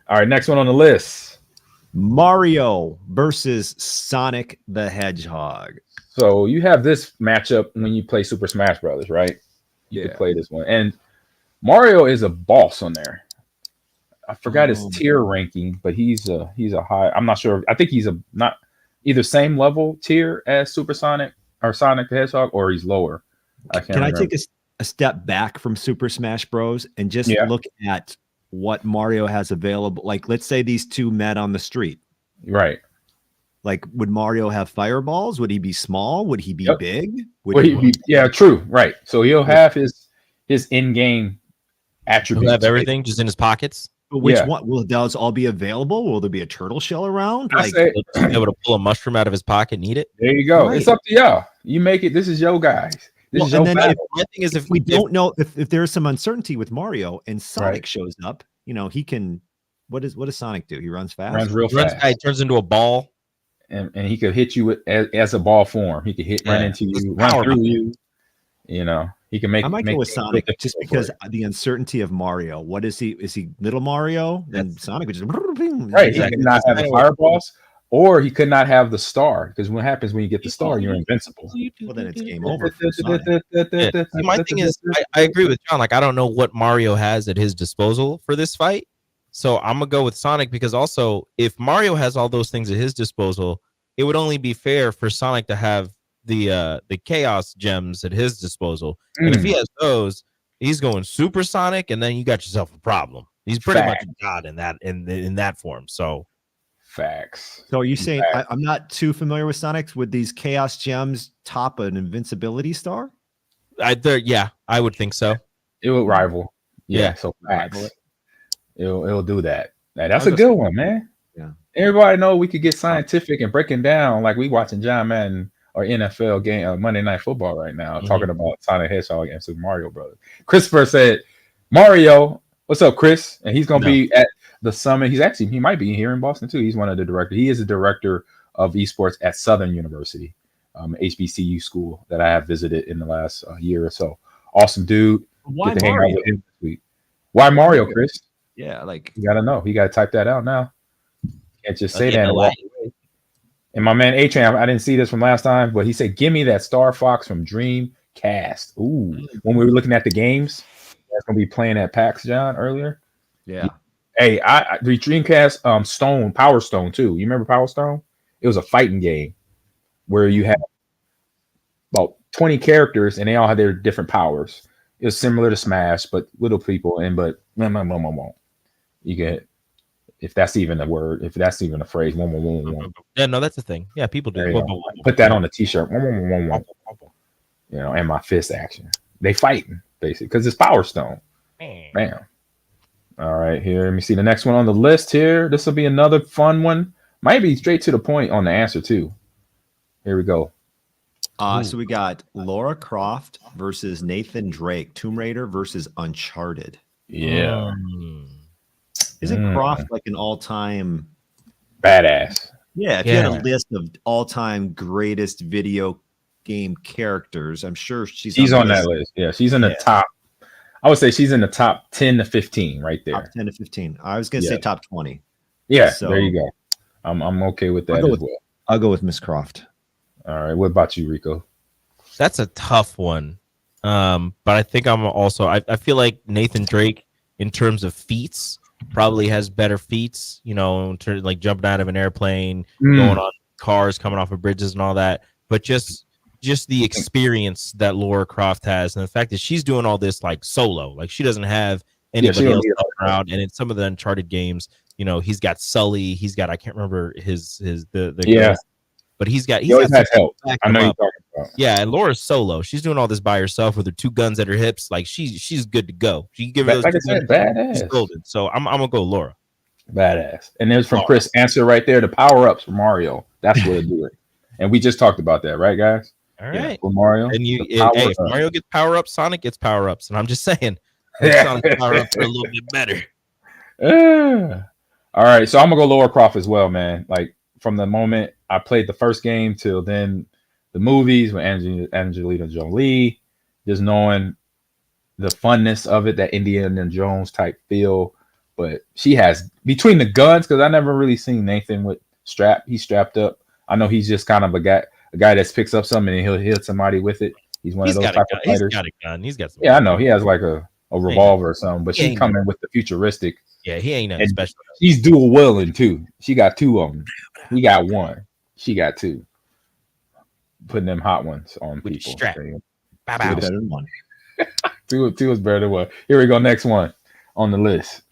All right, next one on the list: Mario versus Sonic the Hedgehog. So you have this matchup when you play Super Smash Brothers, right? You can play this one, and Mario is a boss on there. I forgot his tier ranking, but he's a high. I'm not sure. I think he's not either same level tier as Super Sonic or Sonic the Hedgehog, or he's lower. Can I take a step back from Super Smash Bros. And just look at what Mario has available? Like, let's say these two met on the street, right? Like, would Mario have fireballs? Would he be small? Would he be big? Would he be? Yeah, true. Right. So he'll have his in-game attributes. He'll have everything just in his pockets. But which one will those all be available? Will there be a turtle shell around? Like, able to pull a mushroom out of his pocket and eat it. There you go. Right. It's up to y'all. You make it. This is your guys. This is your battle. My thing is, if we don't know if there is some uncertainty with Mario and Sonic shows up, you know, he can. What does Sonic do? He runs fast. Runs real fast. He turns into a ball, and he could hit you as a ball form. He could run into you, run through you. You know. He can make. I might go with Sonic just because the uncertainty of Mario. What is he? Is he little Mario? Then Sonic would just right. He could not have the fireballs, or he could not have the star. Because what happens when you get the star, you're invincible. Well, then it's game over. My thing is, I agree with John. Like, I don't know what Mario has at his disposal for this fight, so I'm gonna go with Sonic because also, if Mario has all those things at his disposal, it would only be fair for Sonic to have the chaos gems at his disposal, and if he has those, He's going supersonic, and then you got yourself a problem. He's pretty Fact. much a god in that form. So Facts. So are you saying Fact. I'm not too familiar with Sonics? Would these Chaos Gems top an invincibility star? I would think so. It will rival. Yeah. Yeah. So Rival facts. it. It'll do that. That's I'll a go good one, man. Yeah. Everybody know we could get scientific and breaking down like we watching John Madden or NFL game Monday Night Football right now, talking about Sonic Hedgehog and Super Mario Brothers. Christopher said, Mario, what's up, Chris? And he's gonna be at the summit. He might be here in Boston too. He's one of the directors. He is the director of esports at Southern University, HBCU school that I have visited in the last year or so. Awesome dude. Why Get to hang out Mario? with him this week. Why Mario, Chris? Yeah, like You gotta know. You gotta type that out now. Can't just say Okay, that and no walk way. away. And my man A-Train, I didn't see this from last time, but he said, "Give me that Star Fox from Dreamcast." Ooh, when we were looking at the games that's gonna be playing at PAX, John, earlier. yeah. Hey, the Dreamcast Power Stone too. You remember Power Stone? It was a fighting game where you had about 20 characters and they all had their different powers. It was similar to Smash, but little people you get, if that's even a word, if that's even a phrase. Yeah, no, that's the thing. Yeah, people do. There you go. Put that on a t-shirt. You know, and my fist action. They fighting basically because it's Power Stone. Bam. All right, here. Let me see the next one on the list here. This will be another fun one. Might be straight to the point on the answer too. Here we go. So we got Lara Croft versus Nathan Drake, Tomb Raider versus Uncharted. Yeah. Isn't Croft like an all-time Badass? Yeah, if you had a list of all-time greatest video game characters, I'm sure she's on that list. Yeah, she's in the top. I would say she's in the top 10 to 15 right there. Top 10 to 15. I was going to say top 20. Yeah, So- there you go. I'm okay with that I'll go as with- well. I'll go with Miss Croft. All right, what about you, Rico? That's a tough one. But I think I'm also I feel like Nathan Drake in terms of feats probably has better feats, you know, in terms like jumping out of an airplane, going on cars, coming off of bridges and all that. But just the experience that Lara Croft has and the fact that she's doing all this like solo, like she doesn't have anybody else around. And in some of the Uncharted games, you know, he's got Sully, he's got I can't remember the girls, but he's got always has help. I know you're talking about. Yeah, and Laura's solo. She's doing all this by herself with her 2 guns at her hips. Like she's good to go. She can give her those Like I 2 said, guns, she's badass. golden. So I'm gonna go Laura. Badass. And there's from Chris answer right there, the power-ups for Mario. That's what it do it. And we just talked about that, right, guys? All right. For Mario. And the if power-up. Mario gets power ups, Sonic gets power ups. And I'm just saying, Yeah. Sonic's power ups are a little bit better. All right, so I'm gonna go Lara Croft as well, man. Like from the moment I played the first game till then, the movies with Angelina Jolie, just knowing the funness of it, that Indiana Jones type feel. But she has between the guns, because I never really seen Nathan with strap. He's strapped up. I know he's just kind of a guy that picks up something and he'll hit somebody with it. He's one of those type of fighters. He's got a gun. He's got some. Yeah, I know he has like a revolver or something, but she's coming with the futuristic. Yeah, he ain't nothing special. She's dual wielding too. She got 2 of them. He got 1. She got 2. Putting them hot ones on With people. strap. There you go. Bow, Better bow. than one. Two is better than 1. Here we go. Next one on the list.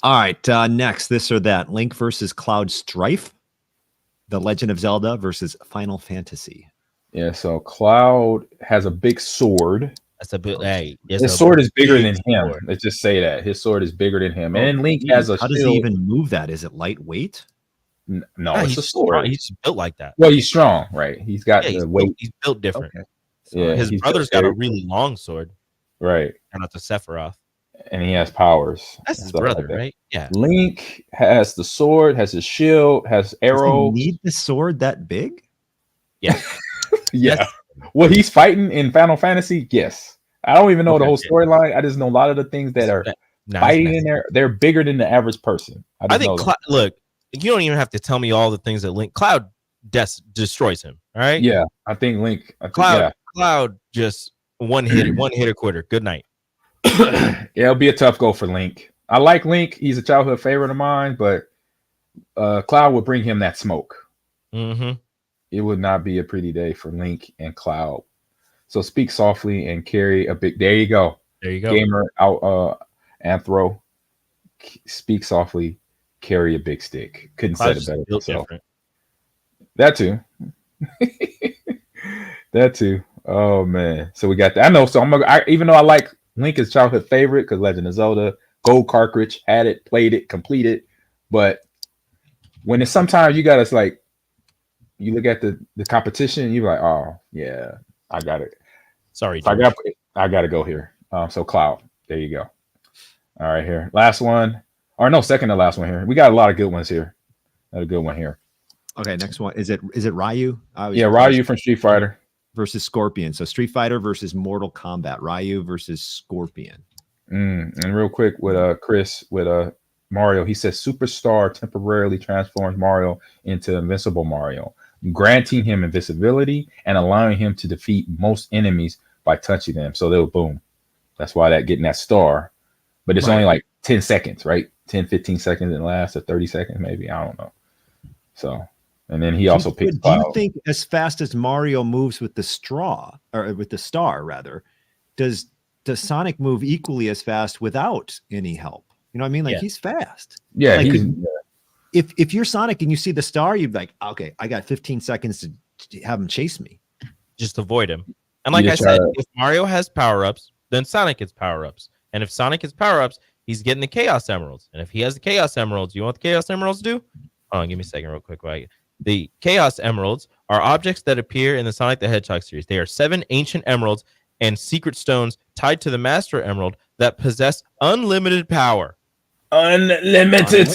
All right, next, this or that. Link versus Cloud Strife. The Legend of Zelda versus Final Fantasy. Yeah, so Cloud has a big sword. That's a bit. Hey, His sword is bigger than him. Let's just say that his sword is bigger than him. And Link has a How does he even move that? Is it lightweight? No, Yeah, it's he's a sword. strong. He's built like that. Well, he's strong, right? He's got Yeah, the weight. he's built different. Okay. So Yeah, his he's brother's built got a very- really long sword. Right. And not the Sephiroth. And he has powers. That's and his stuff brother, like that. right? Yeah. Link has the sword, has his shield, has Does he arrows. need the sword that big? Yeah. Yeah. What he's fighting in Final Fantasy, yes. I don't even know the Okay. whole storyline. I just know a lot of the things that are Nah, fighting it's in there. They're bigger than the average person. I think look, you don't even have to tell me all the things that Link Cloud destroys him. All right. Yeah, I think Link. Cloud just one hitter quitter. Good night. Yeah, it'll be a tough go for Link. I like Link. He's a childhood favorite of mine, but Cloud would bring him that smoke. Mm-hmm. It would not be a pretty day for Link and Cloud. So speak softly and carry a big. There you go. There you go. Gamer out Anthro. Speak softly, carry a big stick. Couldn't Cloud say it just better built myself. different. That too. That too. Oh man. So we got that. I know. So even though I like Lincoln's childhood favorite because Legend of Zelda, gold cartridge, had it, played it, completed. But when it's sometimes you gotta like you look at the competition, you're like, oh yeah, I got it. Sorry, So I gotta go here. So Cloud. There you go. All right, here. Last one. Or no, second to last one here. We got a lot of good ones here. Got a good one here. Okay, next one. Is it Ryu? Yeah, Ryu from Street Fighter versus Scorpion. So Street Fighter versus Mortal Kombat. Ryu versus Scorpion. And real quick with Chris with Mario, he says Superstar temporarily transforms Mario into Invincible Mario, granting him invisibility and allowing him to defeat most enemies by touching them. So they'll boom. That's why that getting that star. But it's only like 10 seconds, right? 10, 15 seconds and lasts, or 30 seconds, maybe. I don't know. So, and then he also picks Do you think as fast as Mario moves with the straw, or with the star, rather, does Sonic move equally as fast without any help? You know what I mean? Like he's fast. Yeah. Like, if you're Sonic and you see the star, you'd be like, okay, I got 15 seconds to have him chase me. Just avoid him. And like I said, if Mario has power-ups, then Sonic gets power-ups. And if Sonic has power-ups, he's getting the Chaos Emeralds. And if he has the Chaos Emeralds, you know what the Chaos Emeralds do? Hold on, give me a second real quick. The Chaos Emeralds are objects that appear in the Sonic the Hedgehog series. They are 7 ancient emeralds and secret stones tied to the Master Emerald that possess unlimited power. Unlimited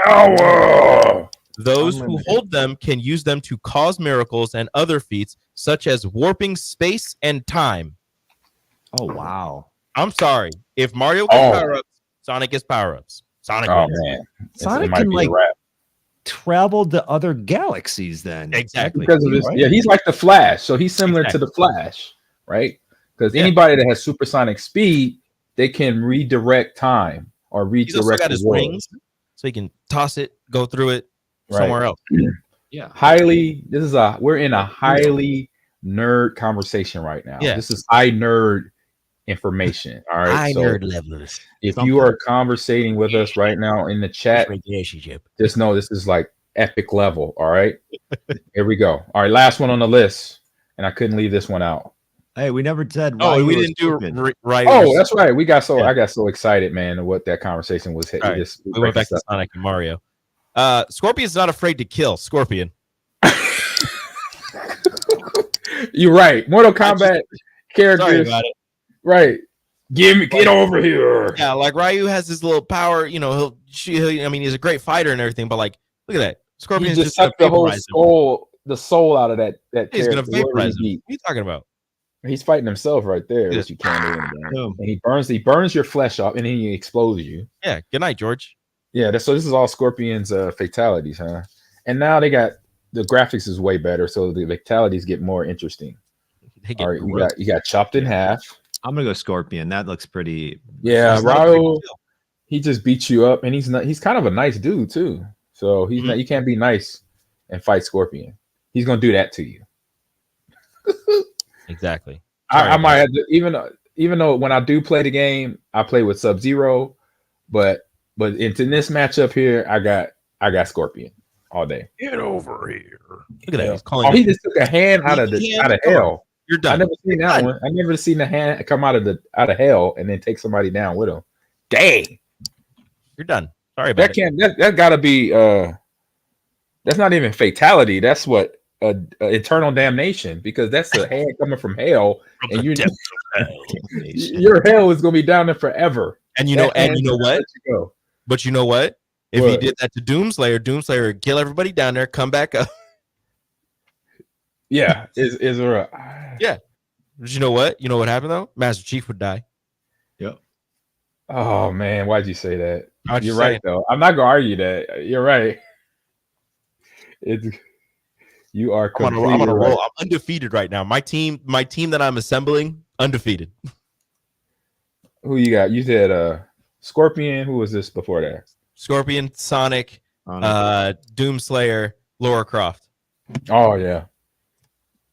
power! Those who hold them can use them to cause miracles and other feats, such as warping space and time. Oh, wow. I'm sorry. If Mario gets power-ups, Sonic gets power-ups. Sonic man. Sonic can like travel to other galaxies then. Exactly. Because of this, right? yeah, he's like the Flash. So he's similar to the Flash, right? Because anybody that has supersonic speed, they can redirect time or redirect. He's also got his rings, so he can toss it, go through it somewhere else. Yeah. We're in a highly nerd conversation right now. Yeah. This is high nerd information. All right. High nerd levels. If you are conversating with us right now in the chat, just know this is like epic level. All right. Here we go. All right. Last one on the list. And I couldn't leave this one out. Hey, we never said. Oh, we didn't do right. Oh, that's right. I got so excited, man, what that conversation was. Right. We went back to Sonic and Mario. Scorpion's not afraid to kill. Scorpion. You're right. Mortal Kombat characters. Sorry about it. Right. Get over here. Yeah, like Ryu has his little power. You know, I mean, he's a great fighter and everything, but like, look at that. Scorpion just sucked the whole soul out of that. He's gonna vaporize him. What are you talking about? He's fighting himself right there, which you can't do. And he burns your flesh off, and then he explodes you. Yeah. Good night, George. Yeah. So this is all Scorpion's fatalities, huh? And now they got the graphics is way better, so the fatalities get more interesting. All right, you got chopped in half. I'm gonna go Scorpion. That looks pretty. Yeah, Raul, he just beats you up, and he's kind of a nice dude too. So he's not. You can't be nice and fight Scorpion. He's gonna do that to you. Exactly. I might have to, even though when I do play the game, I play with Sub-Zero, but into this matchup here, I got Scorpion all day. Get over here. Look at that. He's calling he just took a hand out of hell. You're done. I never seen that one. I never seen the hand come out of hell and then take somebody down with him. Dang. You're done. Sorry about that. That gotta be that's not even fatality. That's what eternal damnation, because that's a hand coming from hell, and your hell is gonna be down there forever. And you know what? But you know what? If he did that to Doomslayer would kill everybody down there, come back up. Yeah, yeah. But you know what? You know what happened though? Master Chief would die. Yep. Oh man, why'd you say that? You're right though. I'm not gonna argue that. You're right. You are completely I'm on a roll. right. I'm undefeated right now. My team that I'm assembling, undefeated. Who you got? You said Scorpion. Who was this before that? Scorpion, Sonic, Doomslayer, Lara Croft. Oh yeah.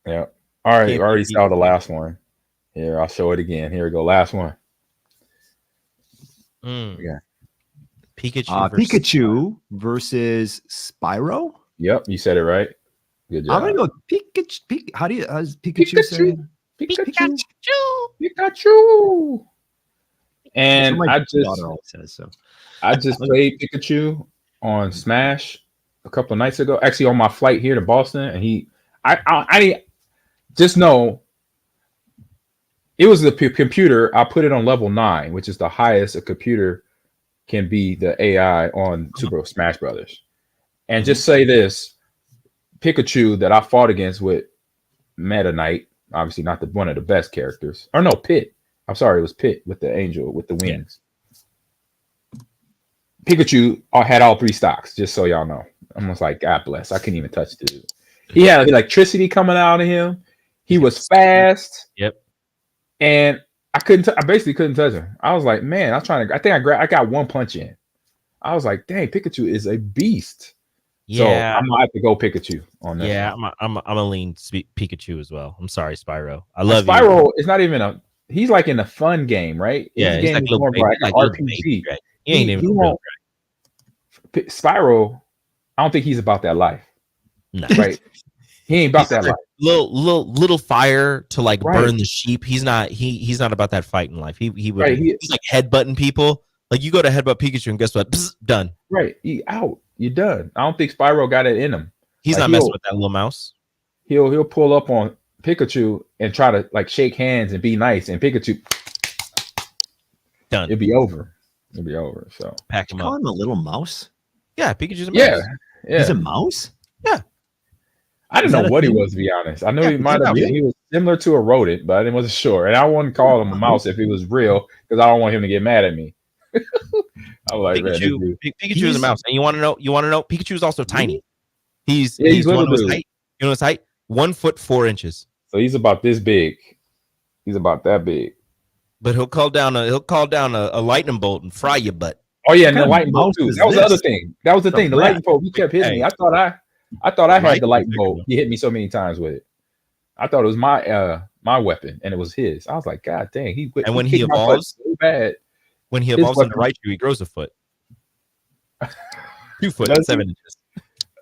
Yeah. All right. I already saw the last one. Here, I'll show it again. Here we go. Last one. Yeah. Pikachu versus Spyro. Yep, you said it right. Good job. I'm gonna go Pikachu. How's Pikachu say? Pikachu. Pikachu. And My I daughter always says so. just played Pikachu on Smash a couple of nights ago. Actually, on my flight here to Boston, and I just know it was the computer. I put it on level 9, which is the highest a computer can be. The AI on Super Smash Brothers, and just say this: Pikachu that I fought against with Meta Knight, obviously not one of the best characters. Or no, Pit. I'm sorry, it was Pit with the angel with the wings. Yeah. Pikachu had all 3 stocks, just so y'all know. I'm just like, God bless. I couldn't even touch the dude. He had electricity coming out of him. He was fast. Yep. And I basically couldn't touch him. I was like, man, I got one punch in. I was like, dang, Pikachu is a beast. Yeah, so I'm gonna have to go Pikachu on that. Yeah, I'm a lean Pikachu as well. I'm sorry, Spyro. I love Spyro you. is not even he's like in a fun game, right? Yeah, his game is more like RPG. Baby, right? He ain't even real, right? Spyro, I don't think he's about that life. No. Right? He ain't about that life. Little fire to like burn the sheep. He's not about that fighting life. He's like headbutting people. Like you go to headbutt Pikachu and guess what? Psst, done. Right. He out. You're done. I don't think Spyro got it in him. He's not messing with that little mouse. He'll pull up on Pikachu and try to like shake hands and be nice, and Pikachu done. It'll be over. So pack him up. Call him a little mouse. Yeah, Pikachu's a mouse. Yeah. He's a mouse. Yeah. I didn't know what he was, to be honest. I know he might have been. He was similar to a rodent, but I wasn't sure. And I wouldn't call him a mouse if he was real, because I don't want him to get mad at me. I was like, Pikachu is a mouse. And you want to know? Pikachu is also tiny. He's little his height. You know his height? 1 foot 4 inches. So he's about this big. He's about that big. But he'll call down a lightning bolt and fry your butt. Oh yeah, and the lightning bolt too. That was the other thing. That was the thing. The lightning bolt. He kept hitting me. I thought I had the lightning bolt. He hit me so many times with it. I thought it was my weapon, and it was his. I was like, God dang! When he evolves so bad. When he evolves into Raichu, he grows a foot. 2 foot, 7 inches.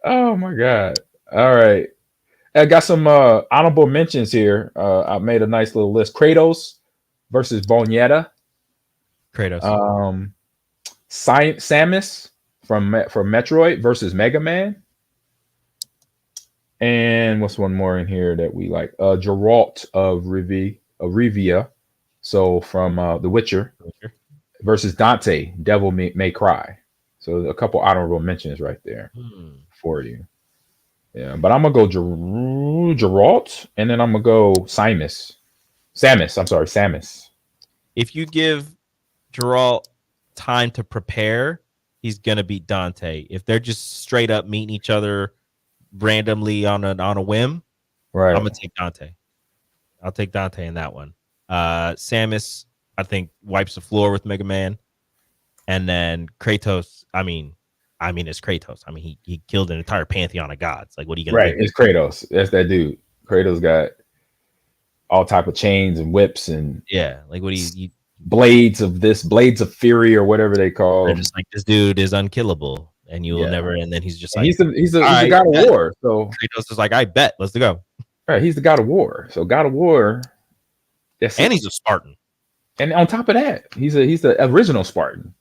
Oh my God! All right, I got some honorable mentions here. I made a nice little list. Kratos versus Bonetta. Kratos. Samus from Metroid versus Mega Man. And what's one more in here that we like? Geralt of Rivia. So from The Witcher versus Dante, Devil May Cry. So a couple honorable mentions right there for you. Yeah, but I'm gonna go Geralt, and then I'm gonna go Samus. If you give Geralt time to prepare, he's gonna beat Dante. If they're just straight up meeting each other randomly on a whim, right? I'm gonna take Dante. I'll take Dante in that one. Samus, I think, wipes the floor with Mega Man, and then Kratos. I mean, it's Kratos. I mean, he killed an entire pantheon of gods. Like, what are you gonna do? It's Kratos. That's that dude. Kratos got all type of chains and whips and like what do you blades of fury or whatever they call. They're just like, this dude is unkillable, and you will never. And then he's just like, he's the god of war. So Kratos is like, I bet, let's go. Right, he's the god of war. So god of war. And he's a Spartan. And on top of that, he's the original Spartan.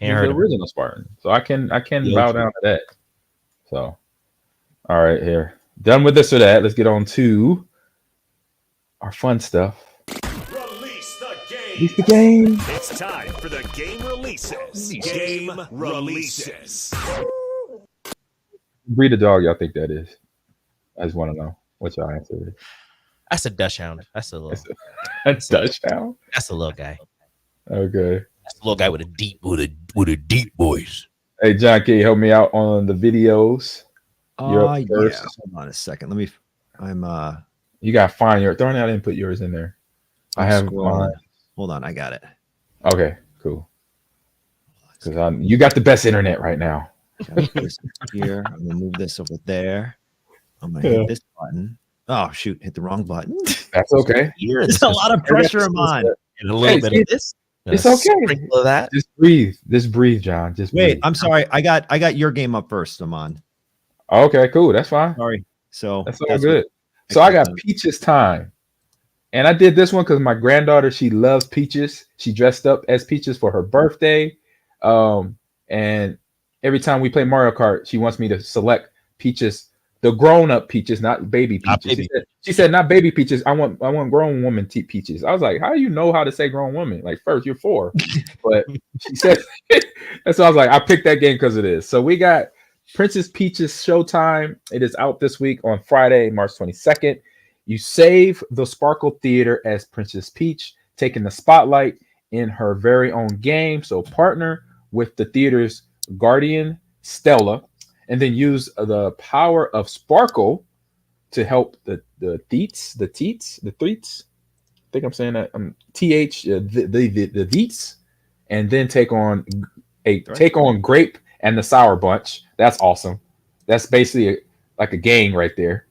Original Spartan. So I can bow down to that. So, all right, here. Done with this or that. Let's get on to our fun stuff. Release the game. It's time for the game releases. Game releases. Breed of dog y'all think that is? I just want to know what y'all answer is. That's a Dutch Hound. That's a little. That's Dutch Hound. That's a little guy. Okay. That's a little guy with a deep voice. Hey John, can you help me out on the videos? You're up first. Yeah. Hold on a second. You gotta find your. Darn it, I didn't put yours in there. I have. Hold on, I got it. Okay, cool. Because you got the best internet right now. Here, I'm gonna move this over there. I'm gonna hit this button. Oh shoot! Hit the wrong button. That's okay. There's a lot of pressure I'm on. And a little bit of this. It's okay. Sprinkle of that. Just breathe. Just breathe, John. Just Wait, breathe. I'm sorry. I got your game up first, Amon. Okay, cool. That's fine. Sorry. So That's all good. So I got Peaches Time. And I did this one because my granddaughter, she loves Peaches. She dressed up as Peaches for her birthday. And every time we play Mario Kart, she wants me to select Peaches, the grown-up Peaches, not baby Peaches. Not baby. She said, not baby Peaches. I want grown woman Peaches. I was like, how do you know how to say grown woman? Like, first, you're 4. But she said, and so I was like, I picked that game because of this. So we got Princess Peach's Showtime. It is out this week on Friday, March 22nd. You save the Sparkle Theater as Princess Peach, taking the spotlight in her very own game. So partner with the theater's guardian, Stella, and then use the power of Sparkle to help the Theets. I think I'm saying that the Theets, and then take on Grape and the Sour Bunch. That's awesome. That's basically like a gang right there.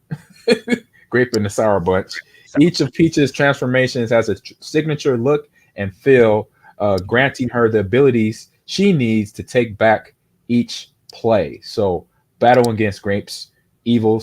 Grape and the Sour Bunch. Each of Peach's transformations has a signature look and feel, granting her the abilities she needs to take back each play. So battle against Grape's evil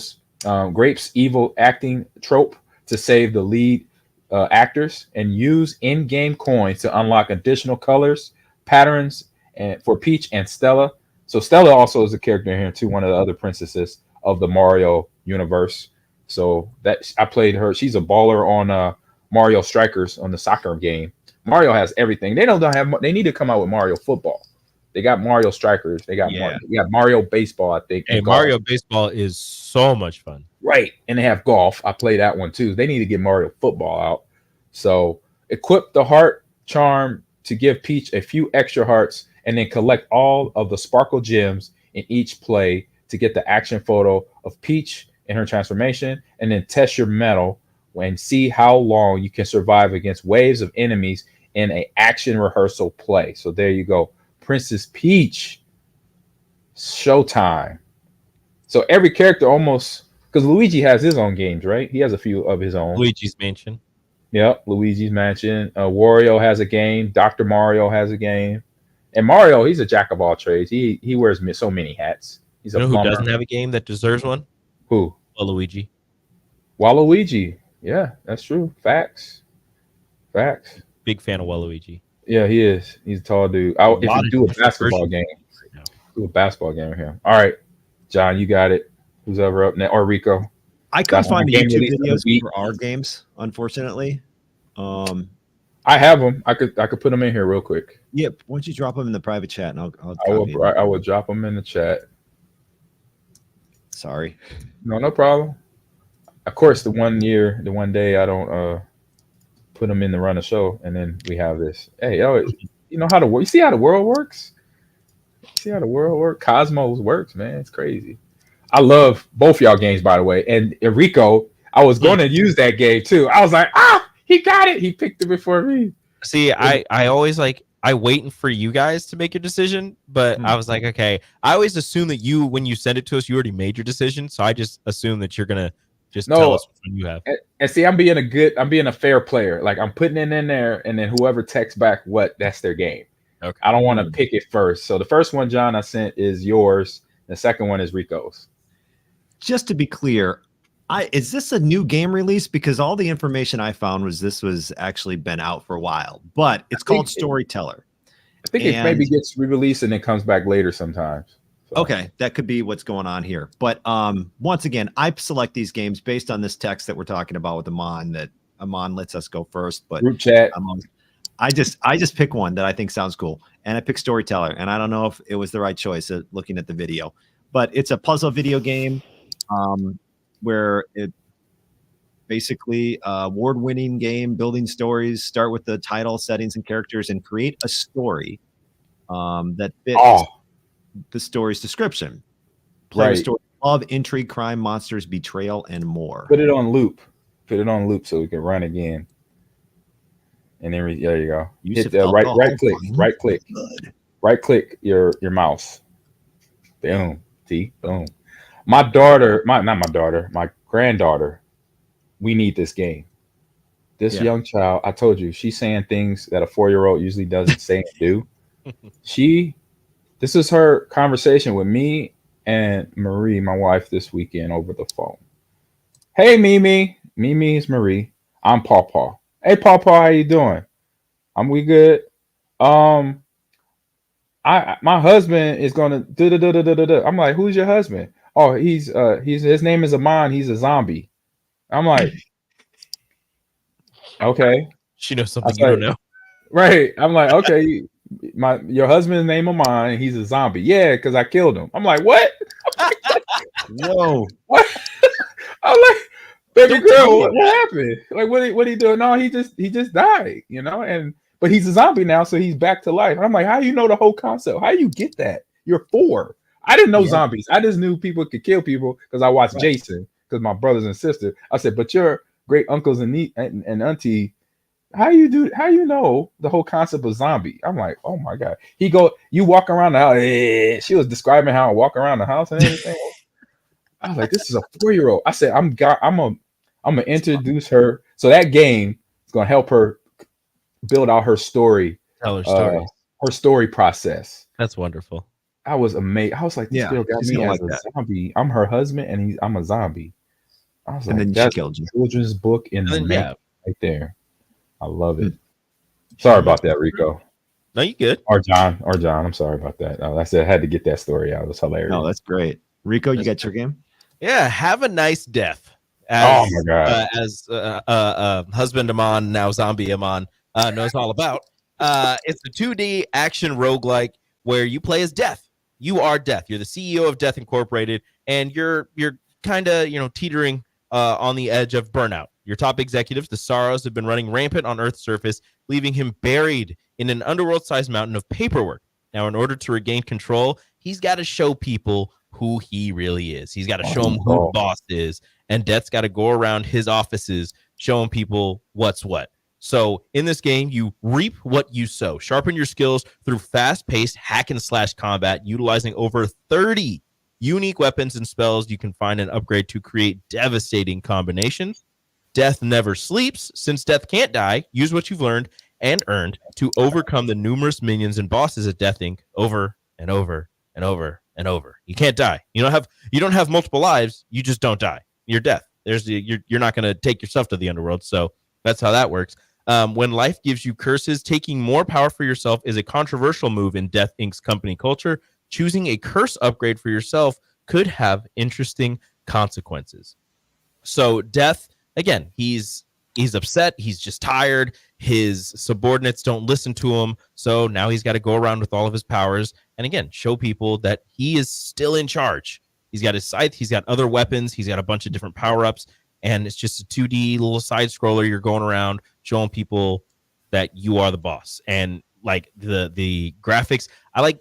acting trope to save the lead actors, and use in-game coins to unlock additional colors, patterns, and for Peach and Stella. So Stella also is a character here too, one of the other princesses of the Mario universe. So that I played her. She's a baller on Mario Strikers on the soccer game. Mario has everything. They don't have. They need to come out with Mario Football. They got Mario Strikers. They got Mario Baseball. I think. Hey, Mario Baseball is so much fun. Right, and they have golf. I play that one too. They need to get Mario Football out. So equip the heart charm to give Peach a few extra hearts, and then collect all of the sparkle gems in each play to get the action photo of Peach in her transformation, and then test your mettle and see how long you can survive against waves of enemies in a action rehearsal play. So there you go. Princess Peach Showtime. So every character almost, because Luigi has his own games, right? He has a few of his own. Luigi's Mansion. Yep, Luigi's Mansion. Wario has a game. Dr. Mario has a game. And Mario, he's a jack of all trades. He wears so many hats. He's a who plumber. doesn't have a game that deserves one? Who? Waluigi. Waluigi. Yeah, that's true. Facts. Big fan of Waluigi. Yeah, he is. He's a tall dude. If you do a basketball game, do a basketball game with him. All right, John, you got it. Who's ever up next? Or Rico. I couldn't find the YouTube videos for our games, unfortunately. I have them. I could put them in here real quick. Yep. Why don't you drop them in the private chat, and I will drop them in the chat. Sorry. No problem. Of course, the one day I don't put them in the run of show, and then we have this. Hey, you know how you see how the world works? See how the world works? Cosmos works, man. It's crazy. I love both y'all games, by the way. And Enrico, I was going to use that game too. I was like, he got it. He picked it before me. See, I always I waiting for you guys to make your decision, but I was like, okay. I always assume that when you send it to us, you already made your decision. So I just assume that you're gonna just tell us which one you have. And see, I'm being a fair player. Like I'm putting it in there, and then whoever texts back that's their game. Okay. I don't want to pick it first. So the first one, John, I sent is yours. The second one is Rico's. Just to be clear, is this a new game release? Because all the information I found was this was actually been out for a while, but it's called Storyteller. I think it maybe gets re-released and then comes back later sometimes. So. Okay, that could be what's going on here. But once again, I select these games based on this text that we're talking about with Ahman, that Ahman lets us go first. But group chat. I just pick one that I think sounds cool, and I pick Storyteller. And I don't know if it was the right choice looking at the video, but it's a puzzle video game. Where it basically award-winning game, building stories, start with the title, settings, and characters, and create a story that fits the story's description. Play a story of intrigue, crime, monsters, betrayal, and more. Put it on loop. So we can run again. And then there you go. Hit right click your mouse. Boom. See? Boom. My granddaughter, we need this game. This Yeah. young child, I told you, she's saying things that a 4-year-old usually doesn't say and do. This is her conversation with me and Marie, my wife, this weekend over the phone. Hey, Mimi. Mimi is Marie. I'm Paw Paw. Hey, Paw Paw, how you doing? We good. My husband is gonna do. I'm like, who's your husband? Oh, he's his name is Ahman. He's a zombie. I'm like, okay. She knows something you don't know. Right. I'm like, okay, your husband's name Ahman, and he's a zombie. Yeah, because I killed him. I'm like, what? Whoa. What? I'm like, baby girl, what happened? Like, what are you doing? No, he just died, but he's a zombie now, so he's back to life. And I'm like, how do you know the whole concept? How do you get that? You're 4. I didn't know zombies. I just knew people could kill people because I watched Jason, because my brothers and sister. I said, but your great uncles and auntie, how you know the whole concept of zombie? I'm like, oh my God. You walk around the house. She was describing how I walk around the house and everything. I was like, this is a 4-year-old. I said, I'm gonna introduce her. So that game is gonna help her build out her story. Tell her story. Her story process. That's wonderful. I was amazed. I was like, this girl got me as a zombie. I'm her husband, and I'm a zombie. I was like, that's a children's book in the making right there. I love it. Sorry about that, Rico. No, you good. Or John. I'm sorry about that. I said I had to get that story out. It was hilarious. No, that's great. Rico, you got your game? Yeah, have a nice death. Oh my God. As husband Ahman, now zombie Ahman, knows all about. It's a 2D action roguelike where you play as Death. You are Death. You're the CEO of Death Incorporated, and you're kind of teetering on the edge of burnout. Your top executives, the Sorrows, have been running rampant on Earth's surface, leaving him buried in an underworld-sized mountain of paperwork. Now, in order to regain control, he's got to show people who he really is. He's got to show them who the boss is, and Death's got to go around his offices showing people what's what. So in this game, you reap what you sow. Sharpen your skills through fast-paced hack-and-slash combat, utilizing over 30 unique weapons and spells you can find and upgrade to create devastating combinations. Death never sleeps. Since Death can't die, use what you've learned and earned to overcome the numerous minions and bosses at Death Inc. over and over and over and over. You can't die. You don't have multiple lives. You just don't die. You're Death. You're not going to take yourself to the underworld. So that's how that works. When life gives you curses, taking more power for yourself is a controversial move in Death Inc.'s company culture. Choosing a curse upgrade for yourself could have interesting consequences. So Death, again, he's upset. He's just tired. His subordinates don't listen to him. So now he's got to go around with all of his powers and, again, show people that he is still in charge. He's got his scythe. He's got other weapons. He's got a bunch of different power-ups. And it's just a 2D little side scroller. You're going around showing people that you are the boss. And like the graphics, I like,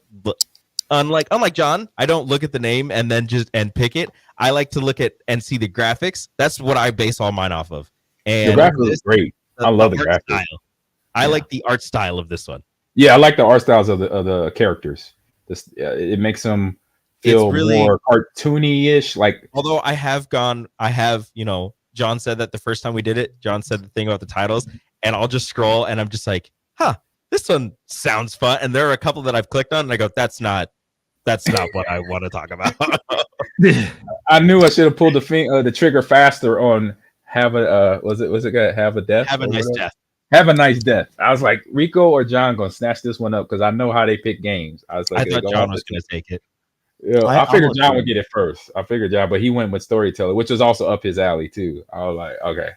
unlike John, I don't look at the name and then and pick it. I like to look at and see the graphics. That's what I base all mine off of. And the graphics is great. I love the graphics. Style. I like the art style of this one. Yeah, I like the art styles of the characters. It makes them feel really more cartoony-ish. Like, although John said that the first time we did it, John said the thing about the titles, and I'll just scroll and I'm just like, this one sounds fun. And there are a couple that I've clicked on and I go, that's not what I want to talk about. I knew I should have pulled the trigger faster on have a was it good? Have a death. Have a nice death. Have a nice death. I was like, Rico or John gonna snatch this one up because I know how they pick games. I was like, I thought John was gonna take it. Yeah, I figured John would get it first. But he went with storyteller, which was also up his alley too. I was like, okay,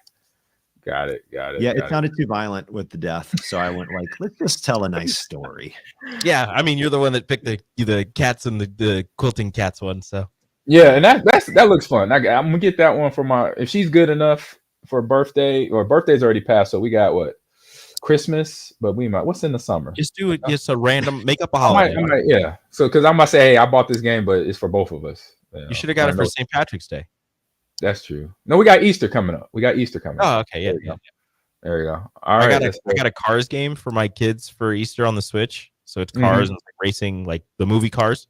got it. Yeah, it sounded too violent with the death, so I went like, let's just tell a nice story. Yeah, I mean, you're the one that picked the cats and the quilting cats one, so yeah, and that looks fun. I'm gonna get that one for if she's good enough for a birthday, or birthday's already passed, so we got what? Christmas, but what's in the summer? Just do it. Just a random, make up a holiday. Yeah. So, because I'm gonna say, hey, I bought this game, but it's for both of us. You should have got it for St. Patrick's Day. That's true. No, we got Easter coming up. Oh, okay. Yeah. There you go. All right. I got a Cars game for my kids for Easter on the Switch. So it's cars and like racing, like the movie Cars.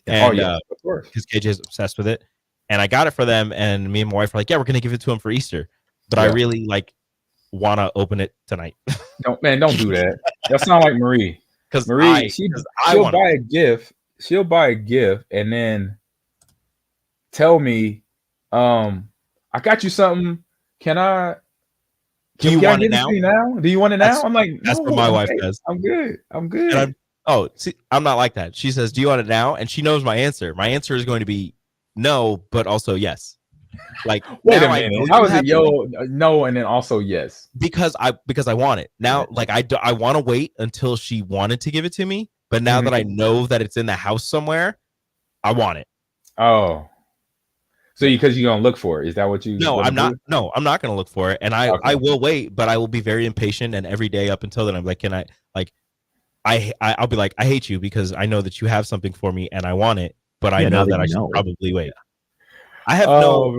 And, of course. Because KJ is obsessed with it. And I got it for them, and me and my wife were like, yeah, we're gonna give it to him for Easter. But I really want to open it tonight. Don't do that. That sound like Marie. Because Marie, she'll buy a gift. She'll buy a gift and then tell me, I got you something. Do you want it now? Do you want it now? I'm like, that's what my wife does. I'm good. And I'm not like that. She says, "Do you want it now?" And she knows my answer. My answer is going to be no, but also yes. Like, wait a minute. How is it no and then also yes? Because I want it now. Like I want to wait until she wanted to give it to me, but now that I know that it's in the house somewhere, I want it. Oh, so because you're gonna look for it? Is that what you? No, I'm not. No, I'm not gonna look for it, and I will wait, but I will be very impatient, and every day up until then, I'm like, can I like? I'll be like, I hate you because I know that you have something for me and I want it, but I know that I should probably wait. I have I tell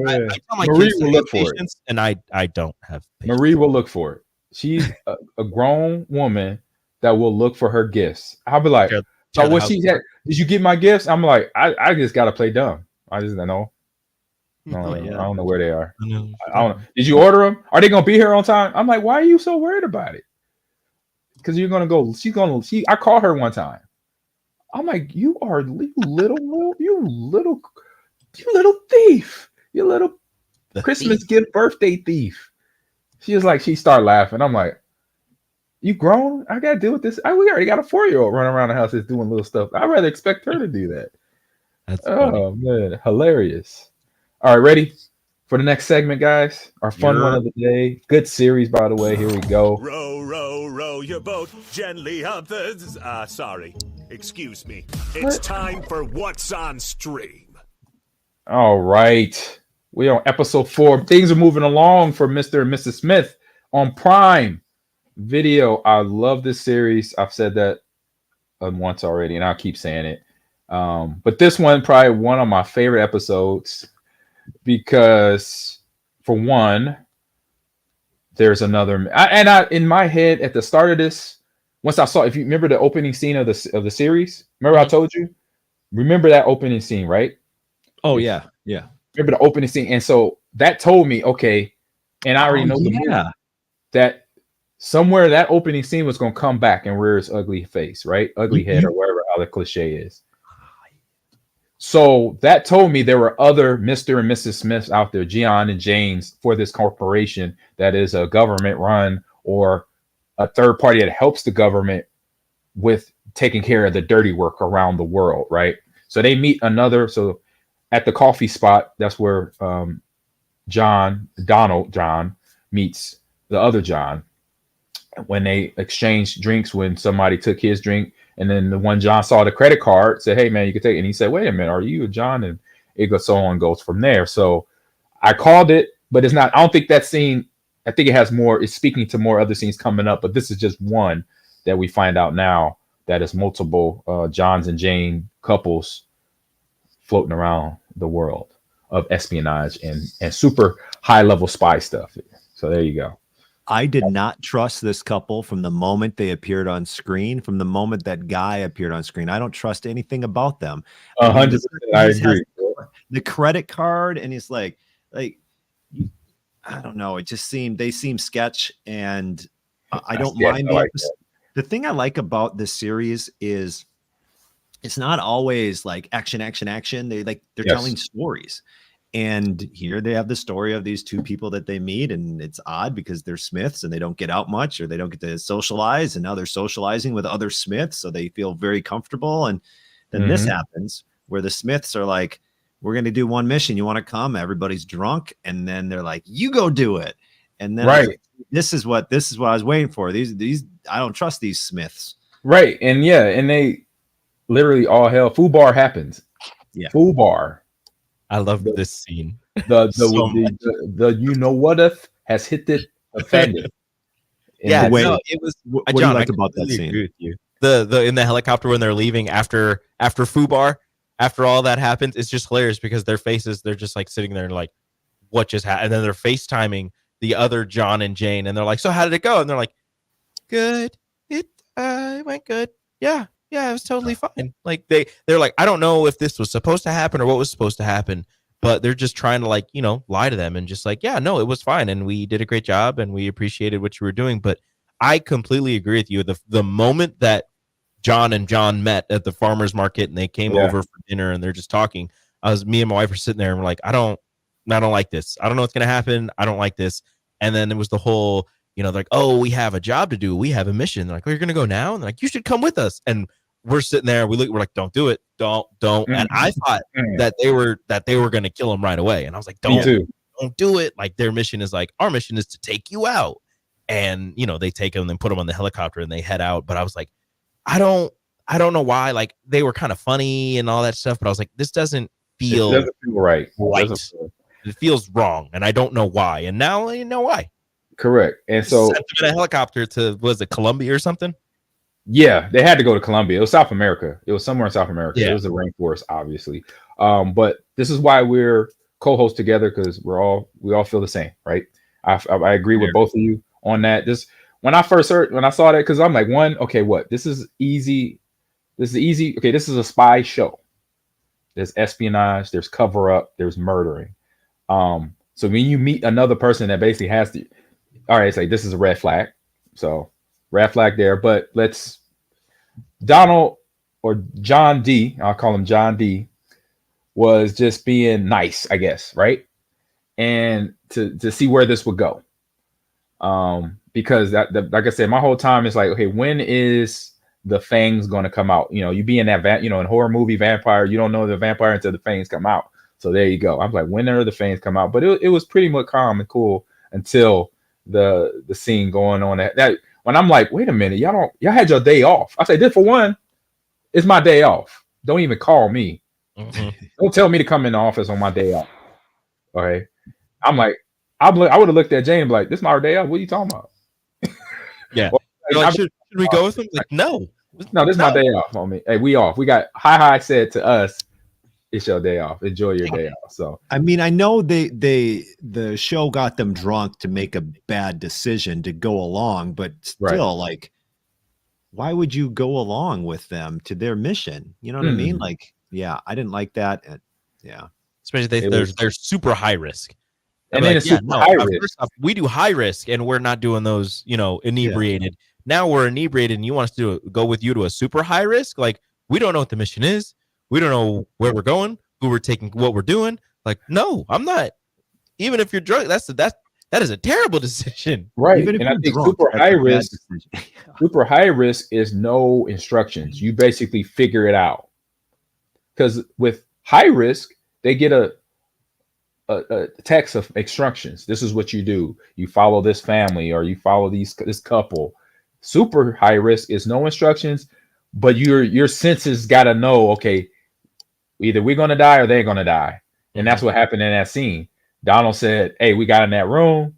my Marie kids will look for it, and I don't have patience. Marie will look for it. She's a grown woman that will look for her gifts. I'll be like, so what she had? Did you get my gifts? I'm like, I just gotta play dumb. I just don't know. I don't know where they are. I don't know. Did you order them? Are they gonna be here on time? I'm like, why are you so worried about it? Because you're gonna go. I called her one time. I'm like, you little thief, you little Christmas gift birthday thief. She was like, she started laughing. I'm like, you grown? I gotta deal with this. We already got a 4-year-old running around the house that's doing little stuff. I'd rather expect her to do that. That's funny. Man, hilarious. All right, ready for the next segment, guys? Our fun one of the day. Good series, by the way. Here we go. Row, row, row your boat gently up the... sorry. Excuse me. It's time for What's on Stream. All right. We're on episode 4. Things are moving along for Mr. and Mrs. Smith on Prime Video. I love this series. I've said that once already, and I'll keep saying it. But this one, probably one of my favorite episodes because, for one, there's another. In my head at the start of this, once I saw, if you remember the opening scene of the series, remember I told you, remember that opening scene, right? Oh yeah. Remember the opening scene, and so that told me, okay, and I already know the movie, that somewhere that opening scene was going to come back and rear its ugly face, right? Ugly head, or whatever other cliche is. So that told me there were other Mr. and Mrs. Smiths out there, Gian and James, for this corporation that is a government run or a third party that helps the government with taking care of the dirty work around the world, right? So they meet so at the coffee spot, that's where John meets the other John when they exchanged drinks, when somebody took his drink. And then the one John saw the credit card, said, hey, man, you can take it. And he said, wait a minute, are you a John? And it goes, so on goes from there. So I called it, but it's not, I don't think that scene, I think it has more, it's speaking to more other scenes coming up, but this is just one that we find out now that is multiple Johns and Jane couples floating around the world of espionage and super high level spy stuff. So there you go. I did not trust this couple from the moment they appeared on screen, from the moment that guy appeared on screen. I don't trust anything about them. 100%. I agree. The credit card, and he's like, I don't know. It just they seem sketch, and I don't mind the thing I like about this series is it's not always like action. They're telling stories. And here they have the story of these two people that they meet, and it's odd because they're Smiths and they don't get out much, or they don't get to socialize, and now they're socializing with other Smiths, so they feel very comfortable. And then this happens where the Smiths are like, we're going to do one mission. You want to come? Everybody's drunk. And then they're like, you go do it. And then right. This is what I was waiting for. These I don't trust these Smiths. Right. And yeah, and they literally all hell. Fubar happens. Yeah. Fubar. I love this scene. The you know what if has hit the offended. It was. What do you like about that scene? With you. The in the helicopter when they're leaving after Fubar, after all that happens, it's just hilarious because their faces, they're just like sitting there and like, what just happened? And then they're FaceTiming the other John and Jane, and they're like, so how did it go? And they're like, good. It went good. Yeah, it was totally fine. Like they're like, I don't know if this was supposed to happen or what was supposed to happen, but they're just trying to like, lie to them and just like, yeah, no, it was fine. And we did a great job and we appreciated what you were doing. But I completely agree with you. The moment that John and John met at the farmer's market and they came over for dinner and they're just talking, me and my wife were sitting there and we're like, I don't like this. I don't know what's going to happen. I don't like this. And then it was the whole, like, oh, we have a job to do. We have a mission. They're like, oh, you're going to go now? And they're like, you should come with us. And we're sitting there. We're like, don't do it. Don't. And I thought that they were going to kill him right away. And I was like, don't do it. Like their mission is like, our mission is to take you out. And, they take him and then put him on the helicopter and they head out. But I was like, I don't know why. Like they were kind of funny and all that stuff. But I was like, this doesn't feel right. It feels wrong. And I don't know why. And now you know why. Correct. And so sent them in a helicopter to, was it Colombia or something? Yeah, they had to go to Colombia. It was South America. It was somewhere in South America. Yeah. It was the rainforest, obviously. But this is why we're co-hosts together, because we all feel the same, right? I agree with both of you on that. When I saw that, because I'm like, this is easy. Okay, this is a spy show. There's espionage, there's cover up, there's murdering. So when you meet another person that basically has to, all right, it's like this is a red flag. So red flag there, but Donald or John D, I'll call him John D, was just being nice, I guess, right? And to see where this would go. Because like I said, my whole time is like, okay, when is the fangs going to come out? You be in that, in horror movie vampire, you don't know the vampire until the fangs come out. So there you go. I'm like, when are the fangs come out? But it was pretty much calm and cool until the scene going on that when I'm like, wait a minute, y'all had your day off. I say, this for one, it's my day off. Don't even call me. Mm-hmm. Don't tell me to come in the office on my day off. Okay. I'm like, I would have looked at Jane and be like, this is my day off. What are you talking about? Yeah. Like, should we go with him? Like, no, this is my day off, homie. Hey, we off. We got Hi said to us, it's your day off. Enjoy your day off. So I mean, I know the show got them drunk to make a bad decision to go along, but still, like, why would you go along with them to their mission? You know what I mean? Like, yeah, I didn't like that. And, yeah, especially they're super high risk. And then like, high risk. First off, we do high risk, and we're not doing those, inebriated. Yeah. Now we're inebriated, and you want us to go with you to a super high risk? Like, we don't know what the mission is. We don't know where we're going, who we're taking, what we're doing. Like, no, I'm not. Even if you're drunk, that is a terrible decision. Right. Even if and I think drunk, super high risk is no instructions. You basically figure it out. Because with high risk, they get a text of instructions. This is what you do. You follow this family, or you follow this couple. Super high risk is no instructions, but your senses got to know, okay, either we're going to die or they're going to die. And that's what happened in that scene. Donald said, hey, we got in that room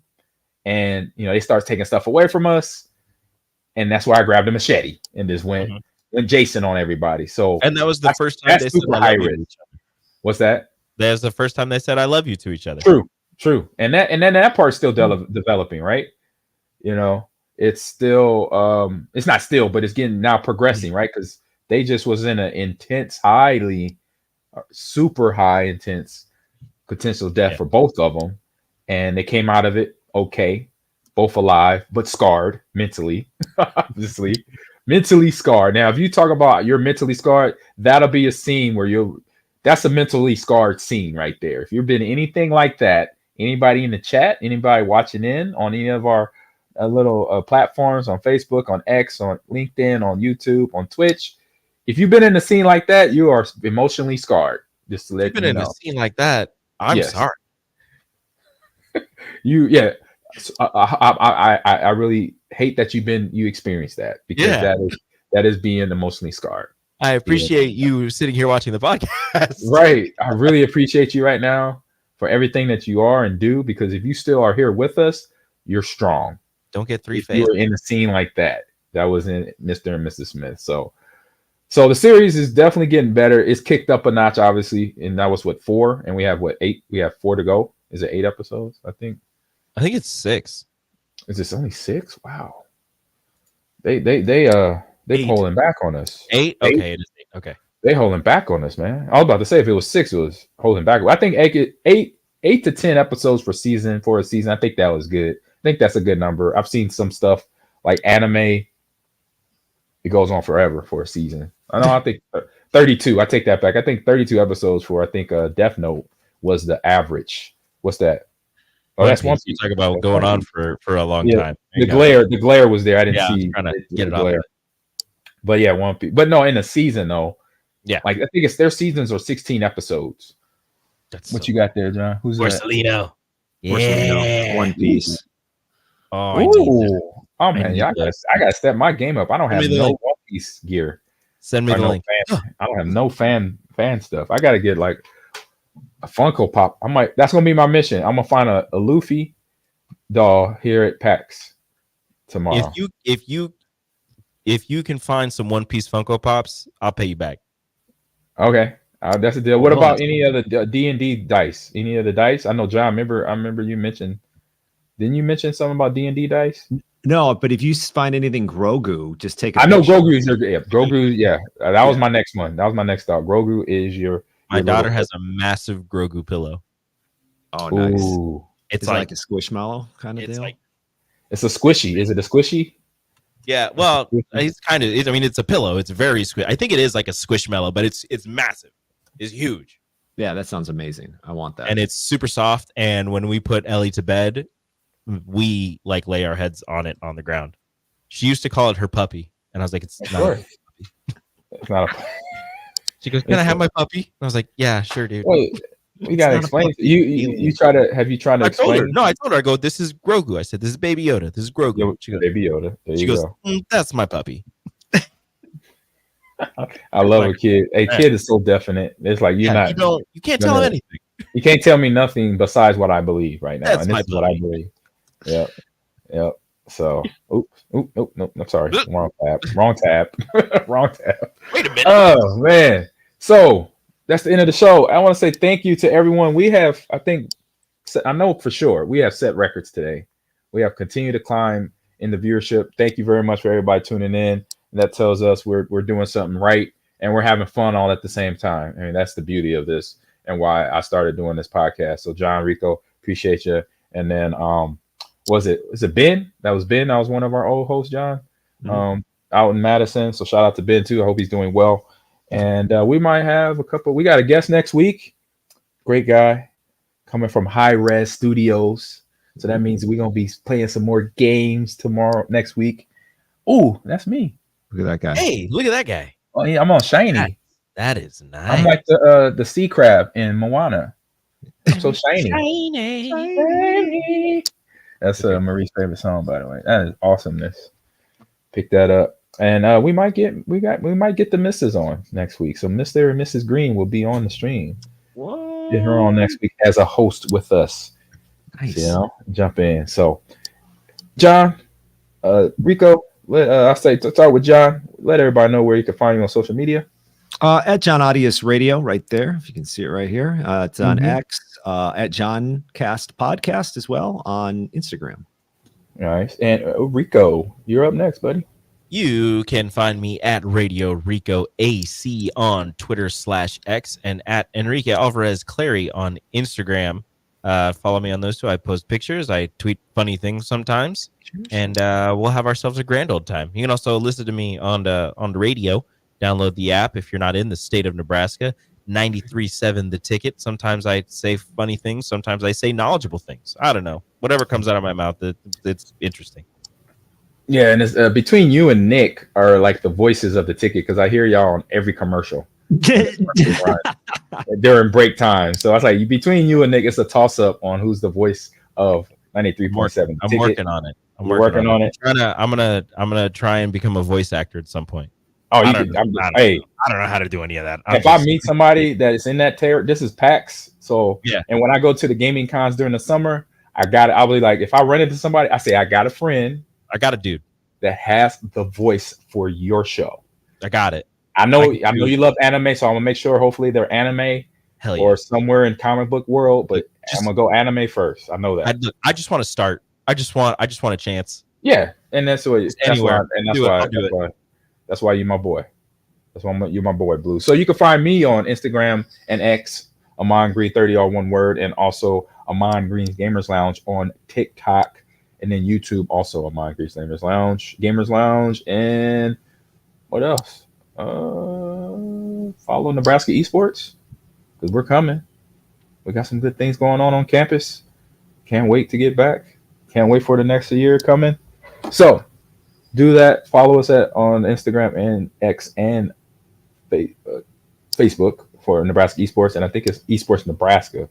and, they start taking stuff away from us. And that's why I grabbed a machete and just went Jason on everybody. So, and that was the first time they said high risk. What's that? That was the first time they said I love you to each other. True. And then that part's still developing, right? It's still it's not still, but it's getting now progressing, right? Because they just was in an intense, super high intense potential death for both of them, and they came out of it okay, both alive but scarred mentally. Obviously mentally scarred. Now if you talk about you're mentally scarred, that'll be a scene where that's a mentally scarred scene right there. If you've been anything like that, anybody in the chat, anybody watching in on any of our little platforms, on Facebook, on X, on LinkedIn, on YouTube, on Twitch, if you've been in a scene like that, you are emotionally scarred. Just to let you know. Been in a scene like that, I'm sorry. I really hate that you experienced that, because that is being emotionally scarred. I appreciate you sitting here watching the podcast. Right. I really appreciate you right now for everything that you are and do, because if you still are here with us, you're strong. Don't get three faces. You were in a scene like that. That was in Mr. and Mrs. Smith. So the series is definitely getting better. It's kicked up a notch, obviously, and that was 4, and we have 8. We have 4 to go. Is it 8 episodes? I think it's 6. Is this only 6? Wow. They pulling back on us. 8. Okay, it is 8. Okay. They holding back on us, man. I was about to say if it was 6, it was holding back. I think 8 to 10 episodes for a season. I think that was good. I think that's a good number. I've seen some stuff like anime. It goes on forever for a season. I think 32. I take that back. I think 32 episodes for Death Note was the average. What's that? Oh, that's one. You talk about going on for a long time. The glare was there. I didn't see. Trying to get it glare. off. But yeah, One Piece. But no, in a season though. Yeah, like I think their seasons are 16 episodes. That's what you got there, John? Who's Borsalino? Yeah, One Piece. Oh, man, I gotta step my game up. I don't have no One Piece gear. Send me the link. I don't have no fan stuff. I gotta get like a Funko Pop. That's gonna be my mission. I'm gonna find a Luffy doll here at PAX tomorrow. If you can find some One Piece Funko Pops, I'll pay you back. Okay, that's the deal. What about any other D&D dice? Any of the dice? I know, John. I remember you mentioned. Didn't you mention something about D&D dice? No, but if you find anything Grogu, just take. I know Grogu is Grogu. Yeah, that was my next one. That was my next thought. Grogu is your. My daughter has a massive Grogu pillow. Oh, nice. Ooh. It's like a squishmallow kind of deal. It's a squishy. Is it a squishy? Yeah, well, it's kind of. I mean, it's a pillow. It's very squish. I think it is like a squishmallow, but it's massive. It's huge. Yeah, that sounds amazing. I want that. And it's super soft. And when we put Ellie to bed, we like lay our heads on it on the ground. She used to call it her puppy, and I was like, "It's not. A puppy. It's not a." She goes, "Can I have my puppy?" And I was like, "Yeah, sure, dude." Wait, we gotta explain. You tried to explain? I told her. I go, "This is Grogu." I said, "This is Baby Yoda. This is Grogu." She goes, "Baby Yoda." She goes, "That's my puppy." I love a kid. A kid is so definite. It's like you can't tell him anything. You can't tell me nothing besides what I believe right now. That's and this is what I believe. Yep. So, nope. I'm sorry. Wrong tab. Wait a minute. Oh man. So that's the end of the show. I want to say thank you to everyone. We have, I know for sure, we have set records today. We have continued to climb in the viewership. Thank you very much for everybody tuning in. That tells us we're doing something right and we're having fun all at the same time. I mean, that's the beauty of this and why I started doing this podcast. So John, Rico, appreciate you. And then was it Ben? That was Ben. That was one of our old hosts, John, out in Madison. So shout out to Ben too. I hope he's doing well. And we might have we got a guest next week. Great guy coming from High Res Studios. So that means we're going to be playing some more games next week. Oh, that's me. Look at that guy. Hey, look at that guy. Oh, yeah, I'm on shiny. That is nice. I'm like the sea crab in Moana. I'm so shiny. Shiny. That's Marie's favorite song, by the way. That is awesomeness. Pick that up. And we might get the missus on next week. So Mr. and Mrs. Green will be on the stream. What? Get her on next week as a host with us. Nice. Jump in. So John, Rico, I'll start with John. Let everybody know where you can find you on social media. At John Audius Radio, right there. If you can see it right here. It's on X. At John Cast Podcast as well on Instagram. Nice. And Rico, you're up next, buddy. You can find me at Radio Rico AC on Twitter /X and at Enrique Alvarez Clary on Instagram. Follow me on those two. I post pictures. I tweet funny things sometimes. And we'll have ourselves a grand old time. You can also listen to me on the radio. Download the app if you're not in the state of Nebraska. 93.7 The Ticket. Sometimes I say funny things. Sometimes I say knowledgeable things. I don't know. Whatever comes out of my mouth, it's interesting. Yeah, and it's, between you and Nick are like the voices of the ticket because I hear y'all on every commercial during break time. So I was like, between you and Nick, it's a toss up on who's the voice of 93.7. I'm working on it. I'm working on it. I'm gonna try and become a voice actor at some point. Oh, I don't know how to do any of that. If I meet somebody that is in that this is PAX. So yeah. And when I go to the gaming cons during the summer, I'll be like, if I run into somebody, I say, I got a friend. I got a dude that has the voice for your show. I got it. I know you love anime, so I'm gonna make sure hopefully they're anime or somewhere in comic book world, but I'm gonna go anime first. I know that. I just want to start. I just want a chance. Yeah, and that's what anywhere. That's why you're my boy. That's why you're my boy, Blue. So you can find me on Instagram and X, Ahman Green 30, all one word, and also Ahman Green's Gamers Lounge on TikTok, and then YouTube also Ahman Green's Gamers Lounge, and what else? Follow Nebraska Esports because we're coming. We got some good things going on campus. Can't wait to get back. Can't wait for the next year coming. So do that. Follow us on Instagram and X and Facebook for Nebraska Esports, and I think it's Esports Nebraska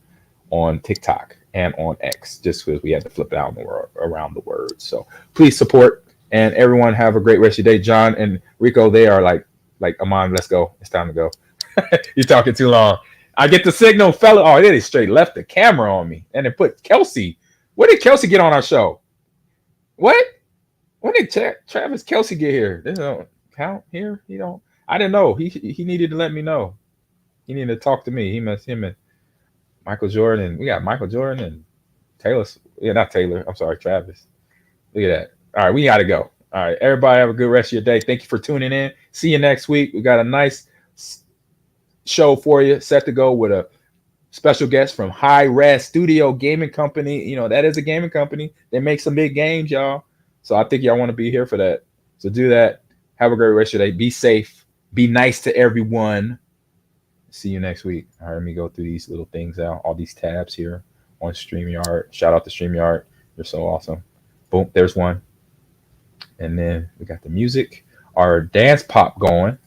on TikTok and on X, just because we had to flip out around the words. So please support, and everyone have a great rest of your day. John and Rico, they are like Ahman, let's go. It's time to go. You're talking too long. I get the signal, fella. Oh, they straight left the camera on me, and they put Kelsey. Where did Kelsey get on our show? What? When did Travis Kelsey get here? This don't count here. He don't. I didn't know. He needed to let me know. He needed to talk to me. He missed him and Michael Jordan. We got Michael Jordan and Taylor. Yeah, not Taylor. I'm sorry, Travis. Look at that. All right, we got to go. All right, everybody have a good rest of your day. Thank you for tuning in. See you next week. We got a nice show for you, set to go with a special guest from High Res Studio Gaming Company. You know, that is a gaming company. They make some big games, y'all. So I think y'all want to be here for that. So do that. Have a great rest of your day. Be safe. Be nice to everyone. See you next week. All right, let me go through these little things out. All these tabs here on StreamYard. Shout out to StreamYard. You're so awesome. Boom, there's one. And then we got the music. Our dance pop going.